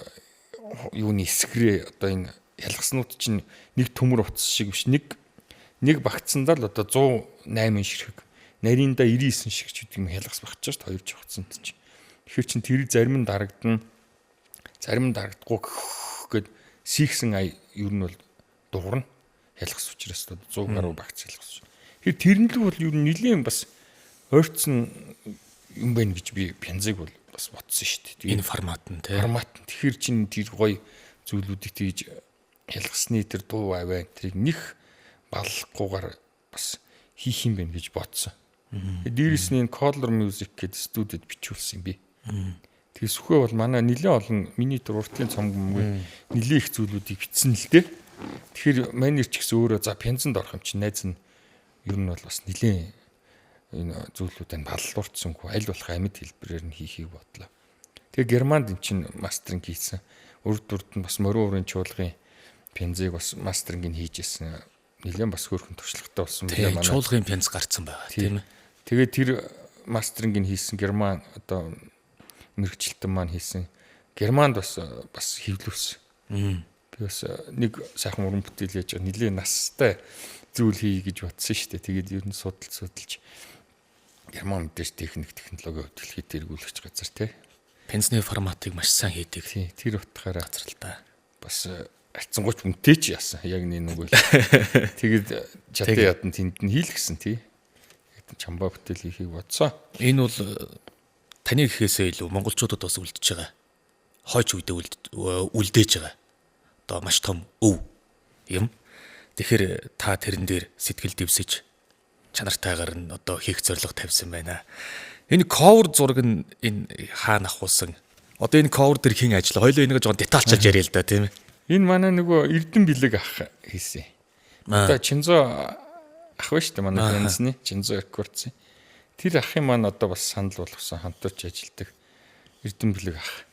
юуны эсгэрээ одоо энэ ялгаснууд чинь нэг төмөр утас шиг биш нэг багцсандаа л одоо 108 ширхэг нарийнда 99 шиг ч гэдэг юм ялгас багч шүү дээ 2 жигцсанд чинь. Тэгэхээр чин тэр зарим нь дарагдана. Зарим нь дарагдахгүй гэд сийхсэн ай ер нь бол дуурна. Ялгас учраас 100 гаруй багц ялгас. Тэгэхээр тэрнлэг бол ер нь нилийн бас ойрцсон юм байна гэж би пянзыг бол бас бодсон шүү дээ. Энэ формат нь тий. Формат нь тэгэхээр чин тэр гоё зүйлүүдийг тэгж ялгасны тэр дуу аваа тэрийг нэх балахгүйгээр бас хийх юм байна гэж бодсон. Дээрээс нь Color Music гэдэг студид бичүүлсэн би. Тэгээ сүхэ бол манай нэлээд олон миний тэр уртлын цомгмгүй нэлээд их зүйлүүдийг бичсэн л дээ. Тэгэхээр манер ч гэсэн өөрөө за пянзанд орох юм чинь найз нь ер нь бол бас нэлээд энэ зүйлүүдийг баллуурцсангүй аль болох амьд хэлбэрээр нь хийхийг бодлоо. Тэгээ Германд эн чинь мастеринг хийсэн. Урд нь бас морин уурын чуулгын пянзыг бас мастеринг хийжсэн. Нэлээд бас хөөрхөн туршлагатай болсон байна. Тэгээ чуулгын пянз гарцсан байгаа тийм ээ. Тэгээ тэр мастеринг хийсэн Герман одоо мэрэгчлэлтэн маань хийсэн. Германд бас хэвлүүлсэн. Би бас нэг сайхан уран бүтээл яаж нэлээд настай зүйл хий гэж бодсон шүү дээ. Тэгээд ер нь судалж Герман мэдээж технологи хөтөлбөрт эргүүлэгч газар тий. Пенсны форматыг маш сайн хийдэг. Тэр утгаараа газарлаа. Бас арцсангуйч үнэтэй ч яасан. Яг нэг үгүй. Тэгээд чатаа ядан тэнд нь хийлгсэн тий. Чамбаа бүтээл хийхийг бодсон. Энэ бол таны гэхээсээ илүү монголчуудад бас үлдэж байгаа. Хойч үедээ үлдээж байгаа. Одоо маш том өв юм. Тэгэхээр та тэрэн дээр сэтгэл дэвсэж чанартайгаар нь одоо хийх зорилго тавьсан байна. Энэ cover зураг нь энэ хаана авахулсан? Одоо энэ cover дээр хэн ажиллаа? Хоёулаа энийг жоохон детальчилж яриа л да тийм ээ. Энэ манай нөгөө Эрдэнэ бэлэг ах хийсэн. Одоо Чинзо ах ба шүү дээ манай фэнсний Чинзо Эккурци. Тэр ахын маань одоо бас санал болгосон хамтарч ажилдаг Эрдэнэ бэлэг ах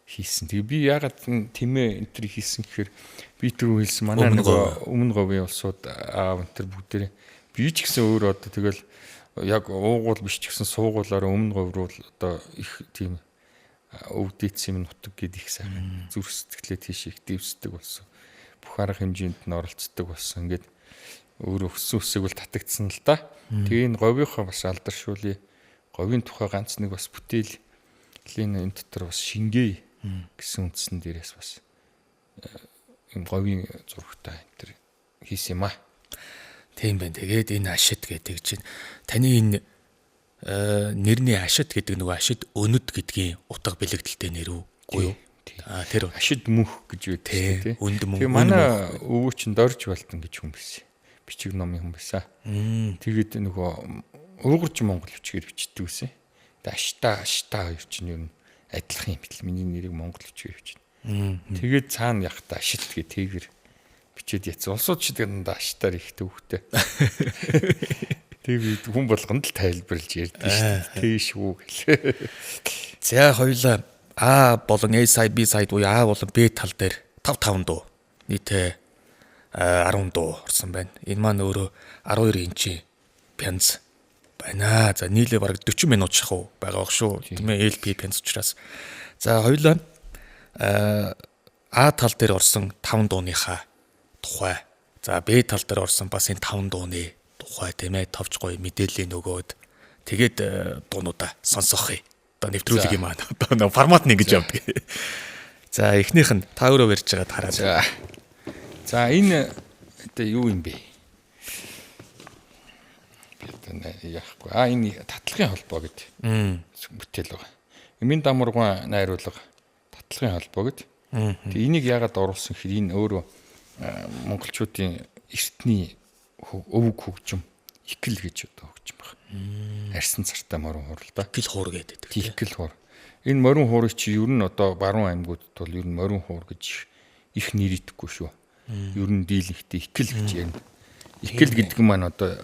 хийсэн. Тэгээ би ягаад тэмээ энэ төр хийсэн гэхээр би түрүү хэлсэн манай нөгөө өмнө говийн улсууд аав энэ төр бүгдээрээ би ч гэсэн өөр одоо тэгэл яг уугуул биш ч гэсэн суугуулаараа өмнө говь руу одоо их тийм өвдөц юм нутаг гэдэг их сайхан зүрх сэтгэлээ тийш их дэвсдэг болсон. Бүх арга хэмжээнд нь оролцдог болсон. Ингээд өөр өссөн үсэг бол татагдсан л да. Тэгээ энэ говийнхоо бас алдаршуулъя. Говийн тухай ганц нэг бас бүтээлийн энэ дотор бас шингээ гэсэн үндсэн дээрээс бас юм говийн зурагтай энэ төр хийсэн юм аа. Тийм байна. Тэгээд энэ ашид гэдэг чинь таны энэ нэрний ашид гэдэг нөгөө ашид өнөд гэдгийн утга бэлэгдэлтэй нэр үгүй юу? Тэр ашид мөнх гэж байдаг тийм. Өнд мөнх. Тэгээ манай өвөө чинь Дорж Балтан гэж хүн байсан. Бичиг номын хүн байсан. Тэгээд нөгөө уугарч Монгол бичгээр бичдэг байсан. Тэгээ аштаа хоёр чинь юу адилхан юм бэл миний нэрийг монгол бичгээр бичнэ. Тэгээд цаана яхта ашид гэ тэгэр бичээд яцсан. Улсууд ч дандаа аштаар их төвхтэй. Тэгээд хүн болгонд л тайлбарлаж ярьдаг шүү дээ. Тэг шүү гэл. За хоёулаа А болон A side B side буюу А болон B тал дээр 5 дуу нийтээ 10 дуу орсон байна. Энэ маань өөрөө 12 инчийн пянз байна. За нийлээ бараг 40 минут шахуу байгаа бох шүү. Тийм ээ LP пянз учраас. За хоёулаа А тал дээр орсон 5 дууныхаа тухай. За Б тал дээр орсон бас энэ 5 дууны тухай тийм ээ товч гоё мэдээлэл нөгөөд тэгээд дуунуудаа сонсох юм. Одоо нэвтрүүлэг юм аа. Одоо формат нь ингэж явдаг. За эхнийх нь та өөрөө барьж байгаа хараа. За энэ одоо юу юм бэ? Яахгүй. Энэ татлагын холбоо гэдэг бүтээл байгаа. Эмийн дамурган найруулга татлагын холбоо гэдэг. Тэгээ энийг яагаад оруулсан гэхээр энэ өөрөө монголчуудын эртний өвөг хөгжим икэл гэж одоо хөгжим байна. Арьсан цартаа морин хуур л да. Икэл хуур гэдэг. Икэл хуур. Энэ морин хуурыг чи ер нь одоо баруун аймагуудад бол ер нь морин хуур гэж их нэрийдэхгүй шүү. Ер нь дийлэнхтэй икэл гэж ярина. Икэл гэдэг нь маань одоо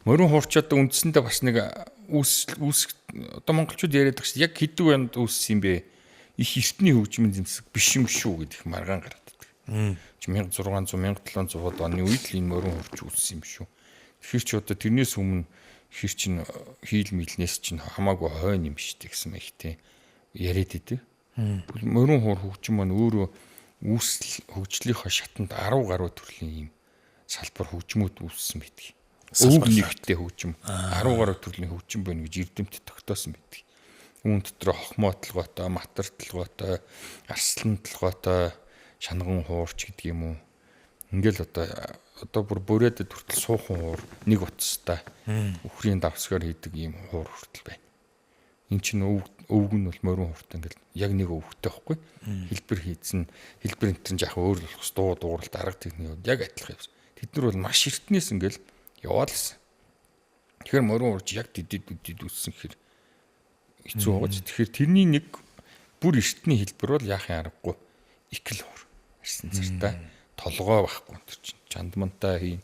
морин хуурч одоо үндсэндээ бас нэг үүс одоо монголчууд яриад байгаа шүү. Яг хэдэн байнд үүссэн юм бэ? Их эртний хөгжмийн зэмсэг биш юм шүү гэдэг маргаан гараад байдаг. 1600 1700-аад оны үед л энэ морин хуурч үүссэн юм шүү. Тэгэхээр ч одоо тэрнээс өмнө хэр чин хийл мэлнээс чин хамаагүй хойно юм штэй гэсэн мэхтэй яриад идэв. Морин хуур хөгжим маань өөрөө үүсэл хөгжлийнхаа шатанд 10 гаруй төрлийн юм салбар хөгжмүүд үүссэн байдаг. Өв нэгтэй хөгжим 10 гаруй төрлийн хөгжим байна гэж эрдэмтэд тогтоосон байдаг. Үүн дотор хохмоо толгойтой, матар толгойтой, арслан толгойтой, шанган хуурч гэдэг юм уу. Ингээл одоо бүр бүрээдэд хүртэл суухан хуур нэг утастай үхрийн давсгаар хийдэг ийм хуур хүртэл байна. Энд чинь өвг нь бол морин хууртай ингээл яг нэг өвгтэй байхгүй. Хэлбэр хийцэн хэлбэр энтер жаах өөр болохс дуу дууралт арга техникүүд яг адилхан явсан. Тэд нар бол маш эртнээс ингээл яваад лсэн. Тэгэхээр морин хуурч яг дидид үссэн гэхээр хэцүү байгаа ч. Тэгэхээр тэрний нэг бүр эртний хэлбэр бол яахын аргагүй икэл хуур. Арьсан цартаа толгой байхгүй энэ чинь чандмантай хийн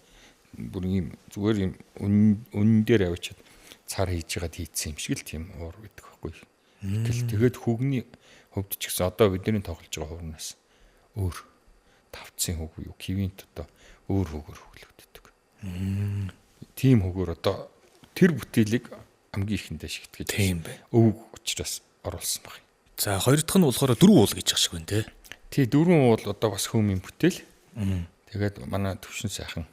бүр ийм зүгээр ийм үнэн дээр авчиад цар хийж байгаад хийцсэн юм шиг л тийм уур гэдэг байхгүй. Тэгээд хүүгний хөвд ч гэсэн одоо бидний тоглож байгаа хуурнаас өөр тавцын хөг юу кивинт одоо өөр хөгөр хөглөгддөг. Тийм хөгөр одоо тэр бүтээлийг хамгийн ихэндээ шигтгэж тийм бай. Өвөг учраас оруулсан баг. За хоёр дахь нь болохоор дөрвөн уул гэж ах шиг байна те. Тий дөрвөн уул одоо бас хүмүүн бүтээл. Тэгээд манай төвшин сайхан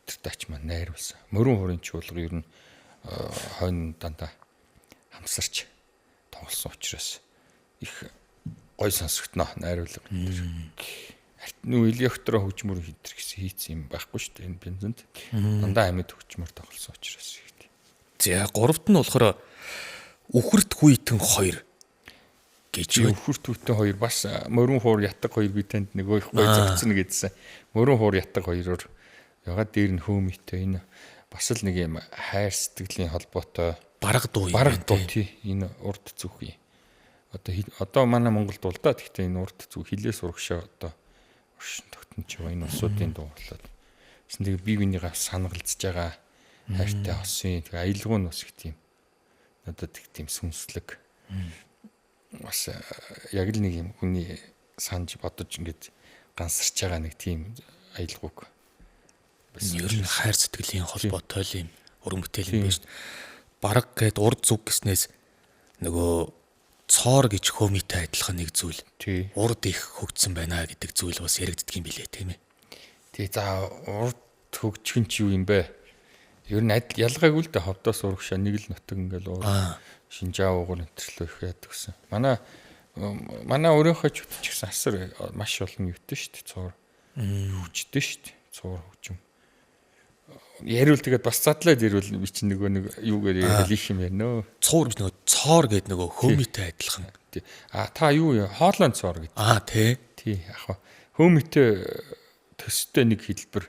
өдөртач маань найруулсан. Морин хуурын чуулга ер нь хойно дандаа хамсарч тоглосон учраас их гой сонсогдно найруулга. Нүү электро хөгжмөр хийдэр гэсэн хийцэн юм байхгүй шүү дээ энэ бензинд. Дандаа амьд хөгжмөр тоглосон учраас. За гуравт нь болохоор үхэрт хүйтэн 2. гэж өвхөр төвтэй хоёр бас мөрөн хуур ятг хоёр би танд нөгөө их гоё зөгцөн гэдсэн. Мөрөн хуур ятг хоёроор ягаад дээр нь хөөмитэй энэ бас л нэг юм хайр сэтгэлийн холбоотой бараг дуу юм. бараг дуу тий энэ урд зүг юм. Одоо манай Монголд бол да гэхдээ энэ урд зүг хилээс урагшаа одоо оршин тогтнож байгаа энэ усуудын дуу болоод. Гэсэн тэгээ бие бинийгаа санагалзж байгаа хайртай хосын тэгээ аялгуу нь бас их тийм надад их тийм сүнслэг бас яг л нэг юм хүний санаж бодож ингэж гансарч байгаа нэг тийм аялгууг ер нь хайр сэтгэлийн холбоотой л юм уран бүтээл юм биш. Бараг гэд урд зүг гэснээс нөгөө цоор гэж хөөмитэй адилхан нэг зүйл. Урд их хөгжсөн байна гэдэг зүйл бас яригддаг юм билээ тийм ээ. Тэгээ за урд хөгжих нь ч юу юм бэ? Ер нь ялгаагүй л дээ ховдоос урагшаа нэг л нутаг ингээл шинжаа уугур энтэрлөө их яадаг гэсэн. Манай өөрийнхөө ч гэсэн асар маш олон юутай шүү дээ. Цоор хөгждөө шүү дээ. Цоор хөгжим. Яриул тэгээд бас задлаад ирвэл би чинь нөгөө нэг юугаар ярил их юм ярина. Цоор биш нөгөө цоор гэдэг нөгөө хөөмитэй адилхан. Та юу хоолойн цоор гэдэг. Тий яг хөөмитэй төстэй нэг хэлбэр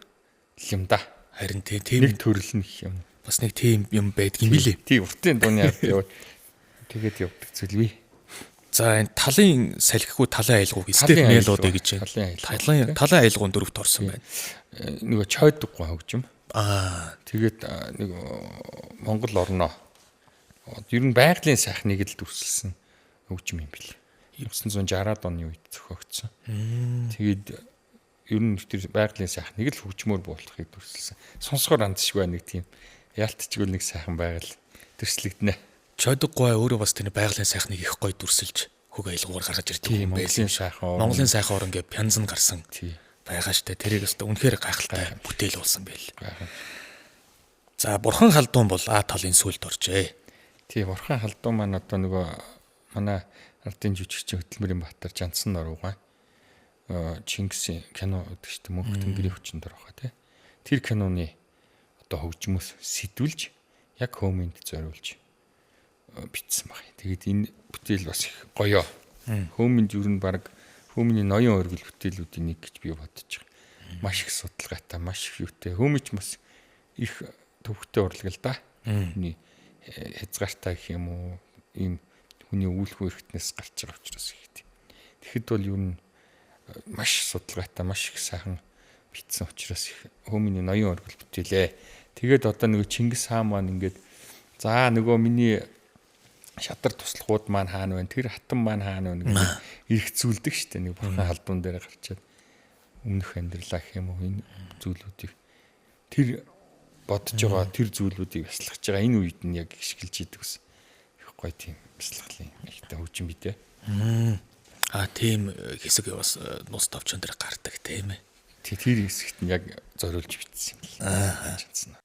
юм да. Харин тийм нэг төрөл нь их юм. Бас нэг тийм юм байдаг юм билээ. Тий уртын дууны ард яваа. Тэгээд явдаг зүйл бий. За энэ талын салхигүй талын аялгууг степ мелоди гэж байна. Талын аялгуун дөрөвт орсон байна. Нөгөө чойдггүй хөгжим. Тэгээд нэг Монгол орноо ер нь байгалийн сайхныг л дүрсэлсэн хөгжим юм бил. 1960-аад оны үед зохиогдсон. Тэгээд ер нь тэр байгалийн сайхныг л хөгжмөөр буулгахыг дүрсэлсэн. Сонсгоор андшгүй нэг тийм яалтчгүй нэг сайхан байгаль төрслөгдөнэ. Чойдггүй өөрөө бас тэр байгалийн сайхныг их гоё дүрсэлж хөг аялгуугаар гаргаж ирдэг юм байсан. Монголын сайхан орн гэ пянзан гарсан. Байгаа штэ тэрийг өстө үнэхээр гайхалтай бүтээл болсон байл. За бурхан халдуун бол А талын сүлд оржээ. Тий бурхан халдуун маань одоо нөгөө манай ардын жүжигчин Хөтөлмөрийн Баатар Жансан нуруугаа Чингисийн кино гэдэг штэ мөнх тэнгэрийн хүчинд орохоо тий. Тэр киноны одоо хөгжмөс сэтүүлж яг хөөмөнд зориулж бичсэн баг. Тэгээд энэ бүтээл бас их гоё. Хөөмөнд юу н баг хөөмний ноён өргөл бүтээлүүдийн нэг гэж би бодож байгаа. Маш их судалгаатай, маш их юутай. Хөөмич бас их төвхтэй урлаг л да. Хүний хязгаартай гэх юм уу, ийм хүний өвөлхөө эрхтнээс гарч байгаа учраас их тийм. Тэгэхэд бол юу н маш судалгаатай, маш их сайхан бичсэн учраас их хөөмний ноён өргөл бүтээлээ. Тэгээд одоо нөгөө Чингис хаан маань ингээд за нөгөө миний шадар туслахууд маань хаана байна, тэр хатан маань хаана байна гэдэг ирэх зүйлдэг шүү дээ. Нэг бурхан халдуун дээр гарчаад өмнөх амьдралаа гэх юм уу энэ зүйлүүдийг тэр бодож байгаа тэр зүйлүүдийг бясалгаж байгаа энэ үед нь яг ишгэлж идэг ус. Их гоё тийм бясалгалын ихтэй хөгжим бий дээ. Тийм хэсэг бас нус товчон дээр гардаг тийм ээ. Тэр хэсэгт нь яг зориулж бичсэн юм л.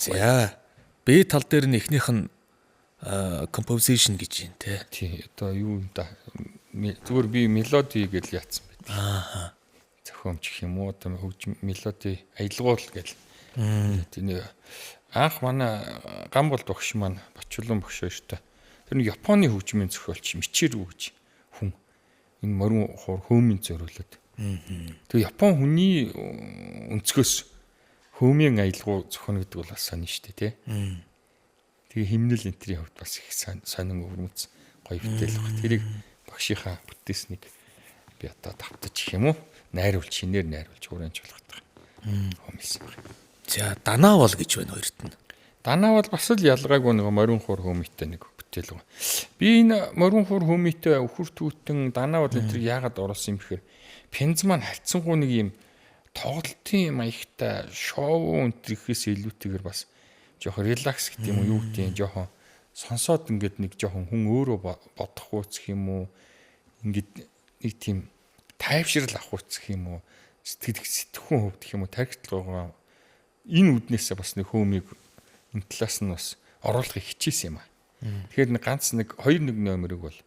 За B тал дээр нь эхнийх нь composition гэж юм те. Тий, одоо юу юм да. Зүгээр би мелоди гэж яатсан байт. Аа. Зохиомж гэх юм уу, одоо хөгжим мелоди аялгуул гэж. Тийм анх манай Гамбол багш маань Бачулан багш хоёртой. Тэр нь Японы хөгжмийн зохиолч Мичирү гэж хүн. Энэ морин хуур хөөмийн зориулаад. Тэгээ Япон хүний өнцгөөс хөөмийн аялгуу зохионо гэдэг бол бас сонин шүү дээ, тий. Тэгээ химнэл энтрийн хувьд бас их сонин өвөрмөц гоё бүтээл баг. Тэрийг багшийнхаа бүтээснийг би одоо давтаж гэх юм уу? Найруулж, шинээр найруулж уурьж болгох таг. Хөөмөлсөн баг. За Данаавал гэж байна хоёрт нь. Данаавал бас л ялгаагүй нэг морин хуур хөөмийтэй нэг бүтээл байгаа. Би энэ морин хуур хөөмийтэй өхөр түүтэн Данаавал энэ яагаад оруулсан юм бэхээр Пенз маань хайцсангуу нэг юм тоглолтын маягтай шоу өнтрихээс илүүтэйгээр бас жоохон релакс гэдэг юм уу, юу гэдэг юм, жоохон сонсоод ингээд нэг жоохон хүн өөрөө бодох үүсэх юм уу, ингээд нэг тийм тайвшрал авах үүсэх юм уу, сэтгэхүйн хөвдөх юм уу, тархитал байгаа. Энэ үднээсээ бас нэг хөөмийг энэ талаас нь бас оруулахыг хичээсэн юм аа. Тэгэхээр нэг ганц нэг 2-1 номерыг бол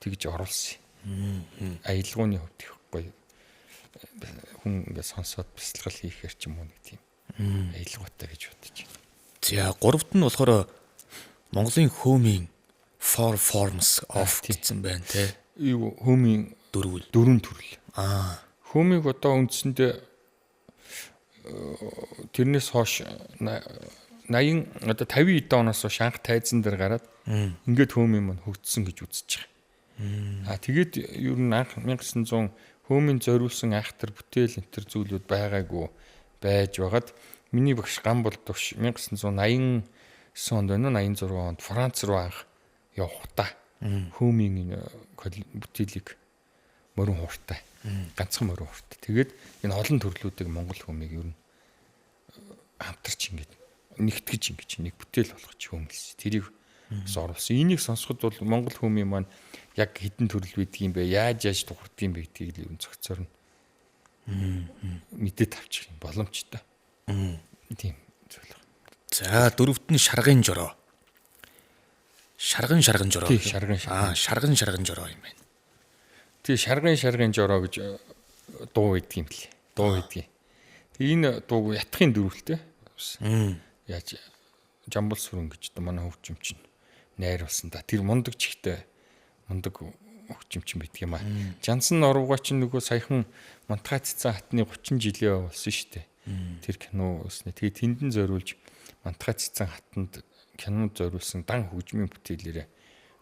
тэгж оруулсан. Аялгууны хөвд их гоё. Хүн ингээд сонсоод бясалгал хийхээр ч юм уу нэг тийм аялгуутай гэж бодож байна. За гуравт нь болохоор Монголын хөөмийн four forms of гэсэн байна те. Юу хөөмийн дөрвөн төрөл. Хөөмийг одоо үндсэндээ тэрнээс хойш 80 одоо 50 эд оноос хойш анх тайзан дээр гараад ингээд хөөмийн мань хөгжсөн гэж үзэж байгаа. Тэгээд ер нь анх 1900 хөөмийн зориулсан айхтар бүтээл энтер зүйлүүд байгаагүй байж байгаад миний багш Гамбол багш 1989 онд байна 86 онд Франц руу анх явахдаа хөөмийн бүтээлийг морин хууртай ганцхан морин хууртай. Тэгээд энэ олон төрлүүдийг Монгол хөөмийг ер нь хамтарч ингээд нэгтгэж ингэж нэг бүтээл болгож хөөмөлсөн. Тэрийг бас оруулсан. Энийг сонсоход бол Монгол хөөмийн маань яг хэдэн төрөл байдаг юм бэ? Яаж тухарддаг юм бэ гэдгийг л ер нь зохицоор нь мэдээд авчих юм боломжтой. Тийм зүйл. За дөрөвт нь шаргын жороо. Шарган жороо. Тий, шарган жороо юм байна. Тий, шарган жороо гэж дуу байдаг юм лээ. Дуу байдаг. Тэгээ энэ дууг ятхын дөрвөлтэй. Яаж Жамбал сүрэн гэж одоо манай хөгжимч нь найруулсан да. Тэр мундаг чихтэй мундаг хөгжимч байдаг юм аа. Жансан Норвега ч нөгөө саяхан Монтгай цэцэн хатны 30 жилийн болсон шүү дээ. Тэр кино өснө. Тэгээ тэндэн зориулж Монтгай цэцэн хатанд кинонд зориулсан дан хөгжмийн бүтээлээрээ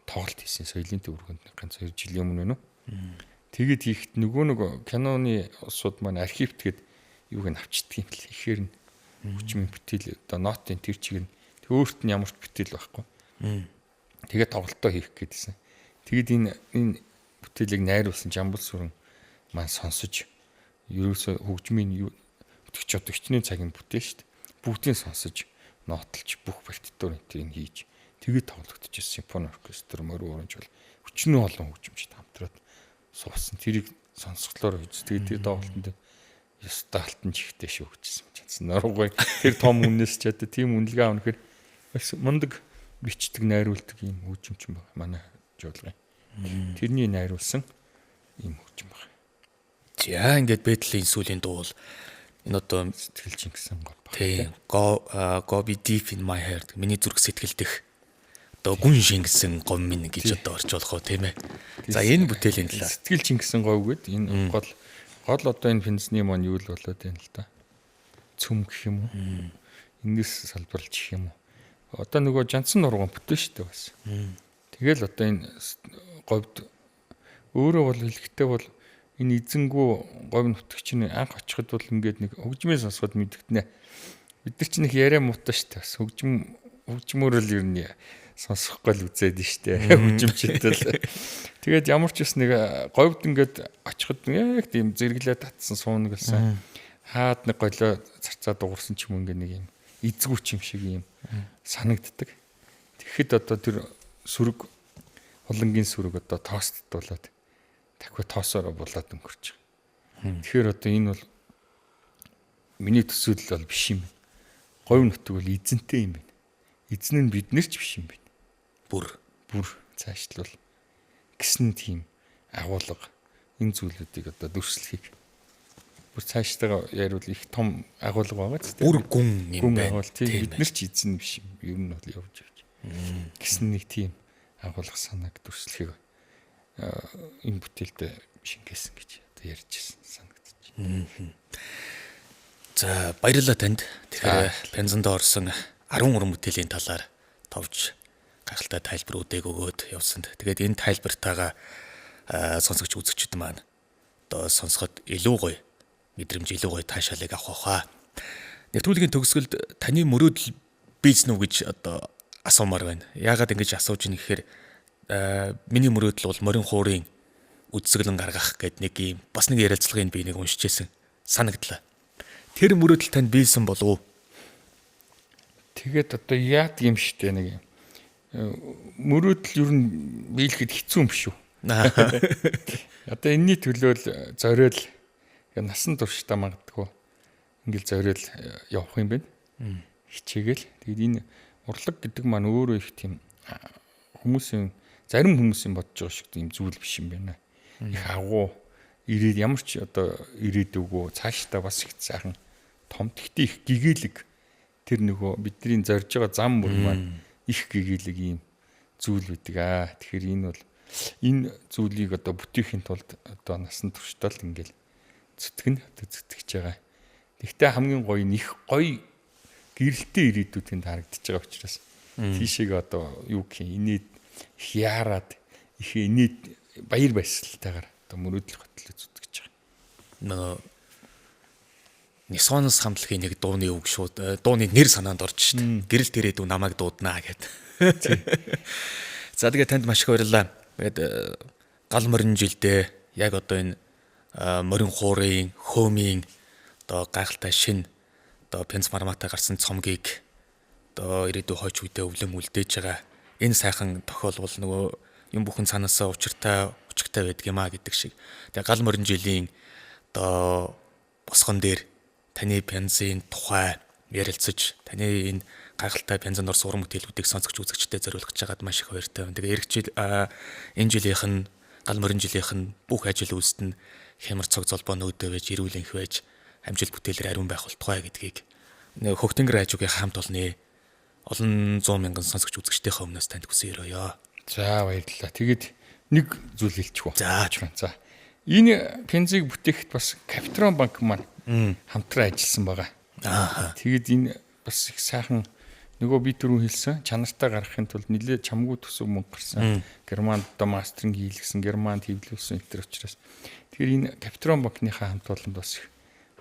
тоглолт хийсэн соёлын төвөргөнд ганц 2 жилийн өмнө нөө. Тэгээд хийхэд нөгөө киноны усуд маань архивт гээд юуг нь авчдаг юм бэл. Ихээр нь хөгжмийн бүтээл одоо нотын тэр чиг нь өөрт нь ямар ч бүтээл байхгүй. Тэгээд тоглолтоо хийх гээдсэн. Тэгэд энэ бүтээлийг найруулсан Жамбал сүрэн маань сонсож ерөөсө хөгжмийн өтгч одоо хичнээн цагийн бүтээл шүү дээ. Бүгдийг сонсож ноотолж бүх партитурыг хийж тэгээд тоглогдчихсэн симфони оркестр морин оранж бол өчнөө олон хөгжимчд хамтраад суусан. Тэрийг сонсголоор үз. Тэгээд тэр тоглолтод ёстой алтан чихтэй шүү гэжсэн чинь. Норгой тэр том үнээс ч одоо тийм үнэлгээ авах гэхээр бас мундаг бичдэг найруулдаг юм хөгжимч юм байна. Манай жуулгын. Тэрний найруулсан ийм хөгжим байна. За ингээд Бэтлийн сүүлийн дуу бол энэ одоо Сэтгэлчин гэсэн гоо. тийм go be deep in my heart миний зүрх сэтгэлдэх одоо гүн шингэсэн гом минь гэж одоо орчуулах уу тийм ээ. За энэ бүтээлийн талаар Сэтгэлчин гэсэн говь гээд энэ гол одоо энэ финсний мон юу л болоод байна л да. Цөм гэх юм уу? Эндээс салбарлж гэх юм уу? Одоо нөгөө жанцсан нурган бүтэн штэ бас. Тэгэл одоо энэ говьд өөрөө бол хэлэхдээ бол энэ эзэнгүү говь нутагч нь анх очиход бол ингээд нэг хөгжмийн сонсоход мэдгэтнэ. Бид нар чинь их яриа муутай штэ бас хөгжмөөр л ер нь сонсохгүй л үзээд штэ хөгжимчтэй. Тэгээд ямар ч бас нэг говьд ингээд очиход яг тийм зэрэглээ татсан суунаг гэсэн. Хаад нэг голоо зарцаа дуурсан ч юм ингээд нэг юм эзгүүч юм шиг юм санагддаг. Тэгэхэд одоо тэр сүрэг холонгийн сүрэг одоо тоосттуулаад дахиад тоосороо булаад өнгөрч байгаа. Тэгэхээр одоо энэ бол миний төсөөлөл бол биш юм. Говь нутаг бол эзэнтэй юм байна. Эзэн нь бид нар ч биш юм байна. Бүр цаашлуул гэсэн тийм агуулга энэ зүйлүүдийг одоо дүрслэхийг бүр цаашдаа яриул их том агуулга байгаа ч бүр гүн юм байна. Бид нар ч эзэн биш юм. Ер нь бол явж явж. Гэсэн нэг тийм агуулга санааг дүрслэхийг энэ бүтээлдээ шингээсэн гэж одоо ярьж ирсэн санагдчих. За баярлалаа танд. Тэгэхээр Пензонд орсон 13 бүтээлийн талаар товж гайхалтай тайлбар өгөөд явсан. Тэгээд энэ тайлбартаагаа сонсогч үзэгчд маань одоо сонсоход илүү гоё мэдрэмж илүү гоё таашаалыг авах байхаа. Нэвтрүүлгийн төгсгөлд таны мөрөөдөл бийсэн үү гэж одоо асуумаар байна. Яагаад ингэж асууж ийн гэхээр миний мөрөөдөл бол морин хуурын үдсгэлэн гаргах гэдэг нэг юм бас нэг ярилцлагыг би нэг уншижсэн санагдлаа. Тэр мөрөөдөл танд бийсэн болов уу? Тэгээд одоо яад юм штэ нэг юм. Мөрөөдөл ер нь биелэхэд хэцүү юм шүү. Одоо энэний төлөө л зориул насан туршдаа магадгүй ингээл зориул явах юм байна. Хичээгээл. Тэгээд энэ урлаг гэдэг маань өөрөө их тийм зарим хүмүүсийн бодож байгаа шиг тийм зүйл биш юм байна. Их агуу ирээд ямар ч одоо ирээдүгөө цаашдаа бас их сайхан том тэгтээ их гэгээлэг тэр нөгөө бидний зорж байгаа зам бүр маань их гэгээлэг ийм зүйл үүдэг. Тэгэхээр энэ бол энэ зүйлийг одоо бүтээхийн тулд одоо насан туршдаа л ингээл зүтгэж байгаа. Тэгтээ хамгийн гоё нь их гоё гэрэлтэй ирээдүйд харагдаж байгаа учраас тийшээ одоо юу гэх юм инээд их яарад их инээд баяр баясгалтайгаар одоо мөрөөдөл хөтлөө зүтгэж байгаа. Нисонос хамтлагийн нэг дууны үг шууд дууны нэр санаанд орж шít. Гэрэл тэрээдүү намайг дууднаа гэд. За тэгээ танд маш их баярлалаа. Тэгээд гал морин жилдээ яг одоо энэ морин хуурын хөөмийн одоо гайхалтай шин одоо Пенз Марматай гарсан цомгийг одоо ирээдүй хойч үедээ өвлөм үлдээж байгаа. Энэ сайхан тохиолбол нөгөө юм бүхэн цаанаасаа учиртай байдаг юм а гэдэг шиг. Тэгээ гал морин жилийн одоо босгон дээр таны Пензийн тухай ярилцаж таны энэ гайхалтай Пензонд орсон уран бүтээлүүдийг сонсогч үзэгчдэд зориулж байгаад маш их баяртай байна. Тэгээ эх жил энэ жилийнх нь гал морин жилийнх нь бүх ажил үйлсэд нь хямар цог золбоо нөөдөө байж эрүүл энх байж амжилт бүтээлээр ариун байх болтугай гэдгийг Хөгтөнгөр хажуугийн хаамт олны олон 100 мянган сонсогч үзэгчдийнхээ өмнөөс танд хүсэн өрөөё. За баярлалаа. Тэгээд нэг зүйл хэлчихв. За. Энэ Пензийг бүтээхэд бас Капитрон банк маань хамтран ажилласан байгаа. Тэгээд энэ бас их сайхан нөгөө би түрүү хэлсэн чанартай гаргахын тулд нэлээд чамгүй төсөв мөнгө гарсан. Германд одоо мастеринг хийлгэсэн, Германд хэвлүүлсэн энэ учраас. Тэгэхээр энэ Капитрон банкныхаа хамт олонд бас их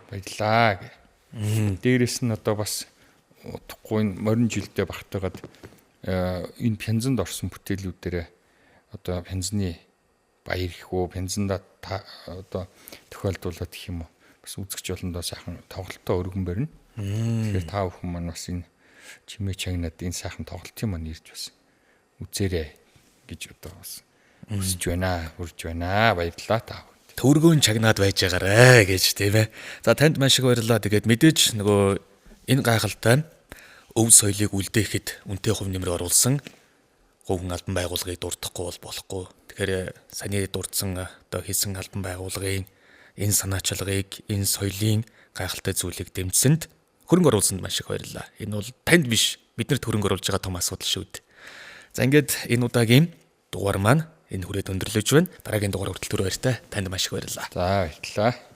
баярлаа гэ. Дээрээс нь одоо бас утгагүй морин жилдээ багтаагаад энэ Пензонд орсон бүтээлүүдээр одоо Пензны баяр ихөө Пензондаа одоо тохиолдуулаад гэх юм уу бас үзэгч олондоо сайхан тоглолтоо өргөн барина. Тэгэхээр та бүхэн маань бас энэ чимээ чагнаад энэ сайхан тоглолтын маань ирж бас үзээрэй гэж одоо бас хүсэж байна. Хүрж байна. Баярлалаа та. Төвөргөөн чагнаад байж байгаарэ гэж тийм ээ. За танд маш их баярлалаа. Тэгээд мэдээж нөгөө энэ гайхалтай өв соёлыг үлдээхэд үнэтэй хувь нэмрээ оруулсан Гүн албан байгууллагыг дурдахгүй бол болохгүй. Тэгэхээр саний дурдсан одоо хийсэн албан байгууллагын энэ санаачлагыг, энэ соёлын гайхалтай зүйлийг дэмжсэнд хөрөнгө оруулсанд маш их баярлалаа. Энэ бол танд биш, биднэрт хөрөнгө оруулж байгаа том асуудал шүү дээ. За ингээд энэ удаагийн дугаар маань энэ хүрээд өндөрлөж байна. Дараагийн дугаар хүртэл түр баяртай. Танд маш их баярлалаа. За баярлалаа.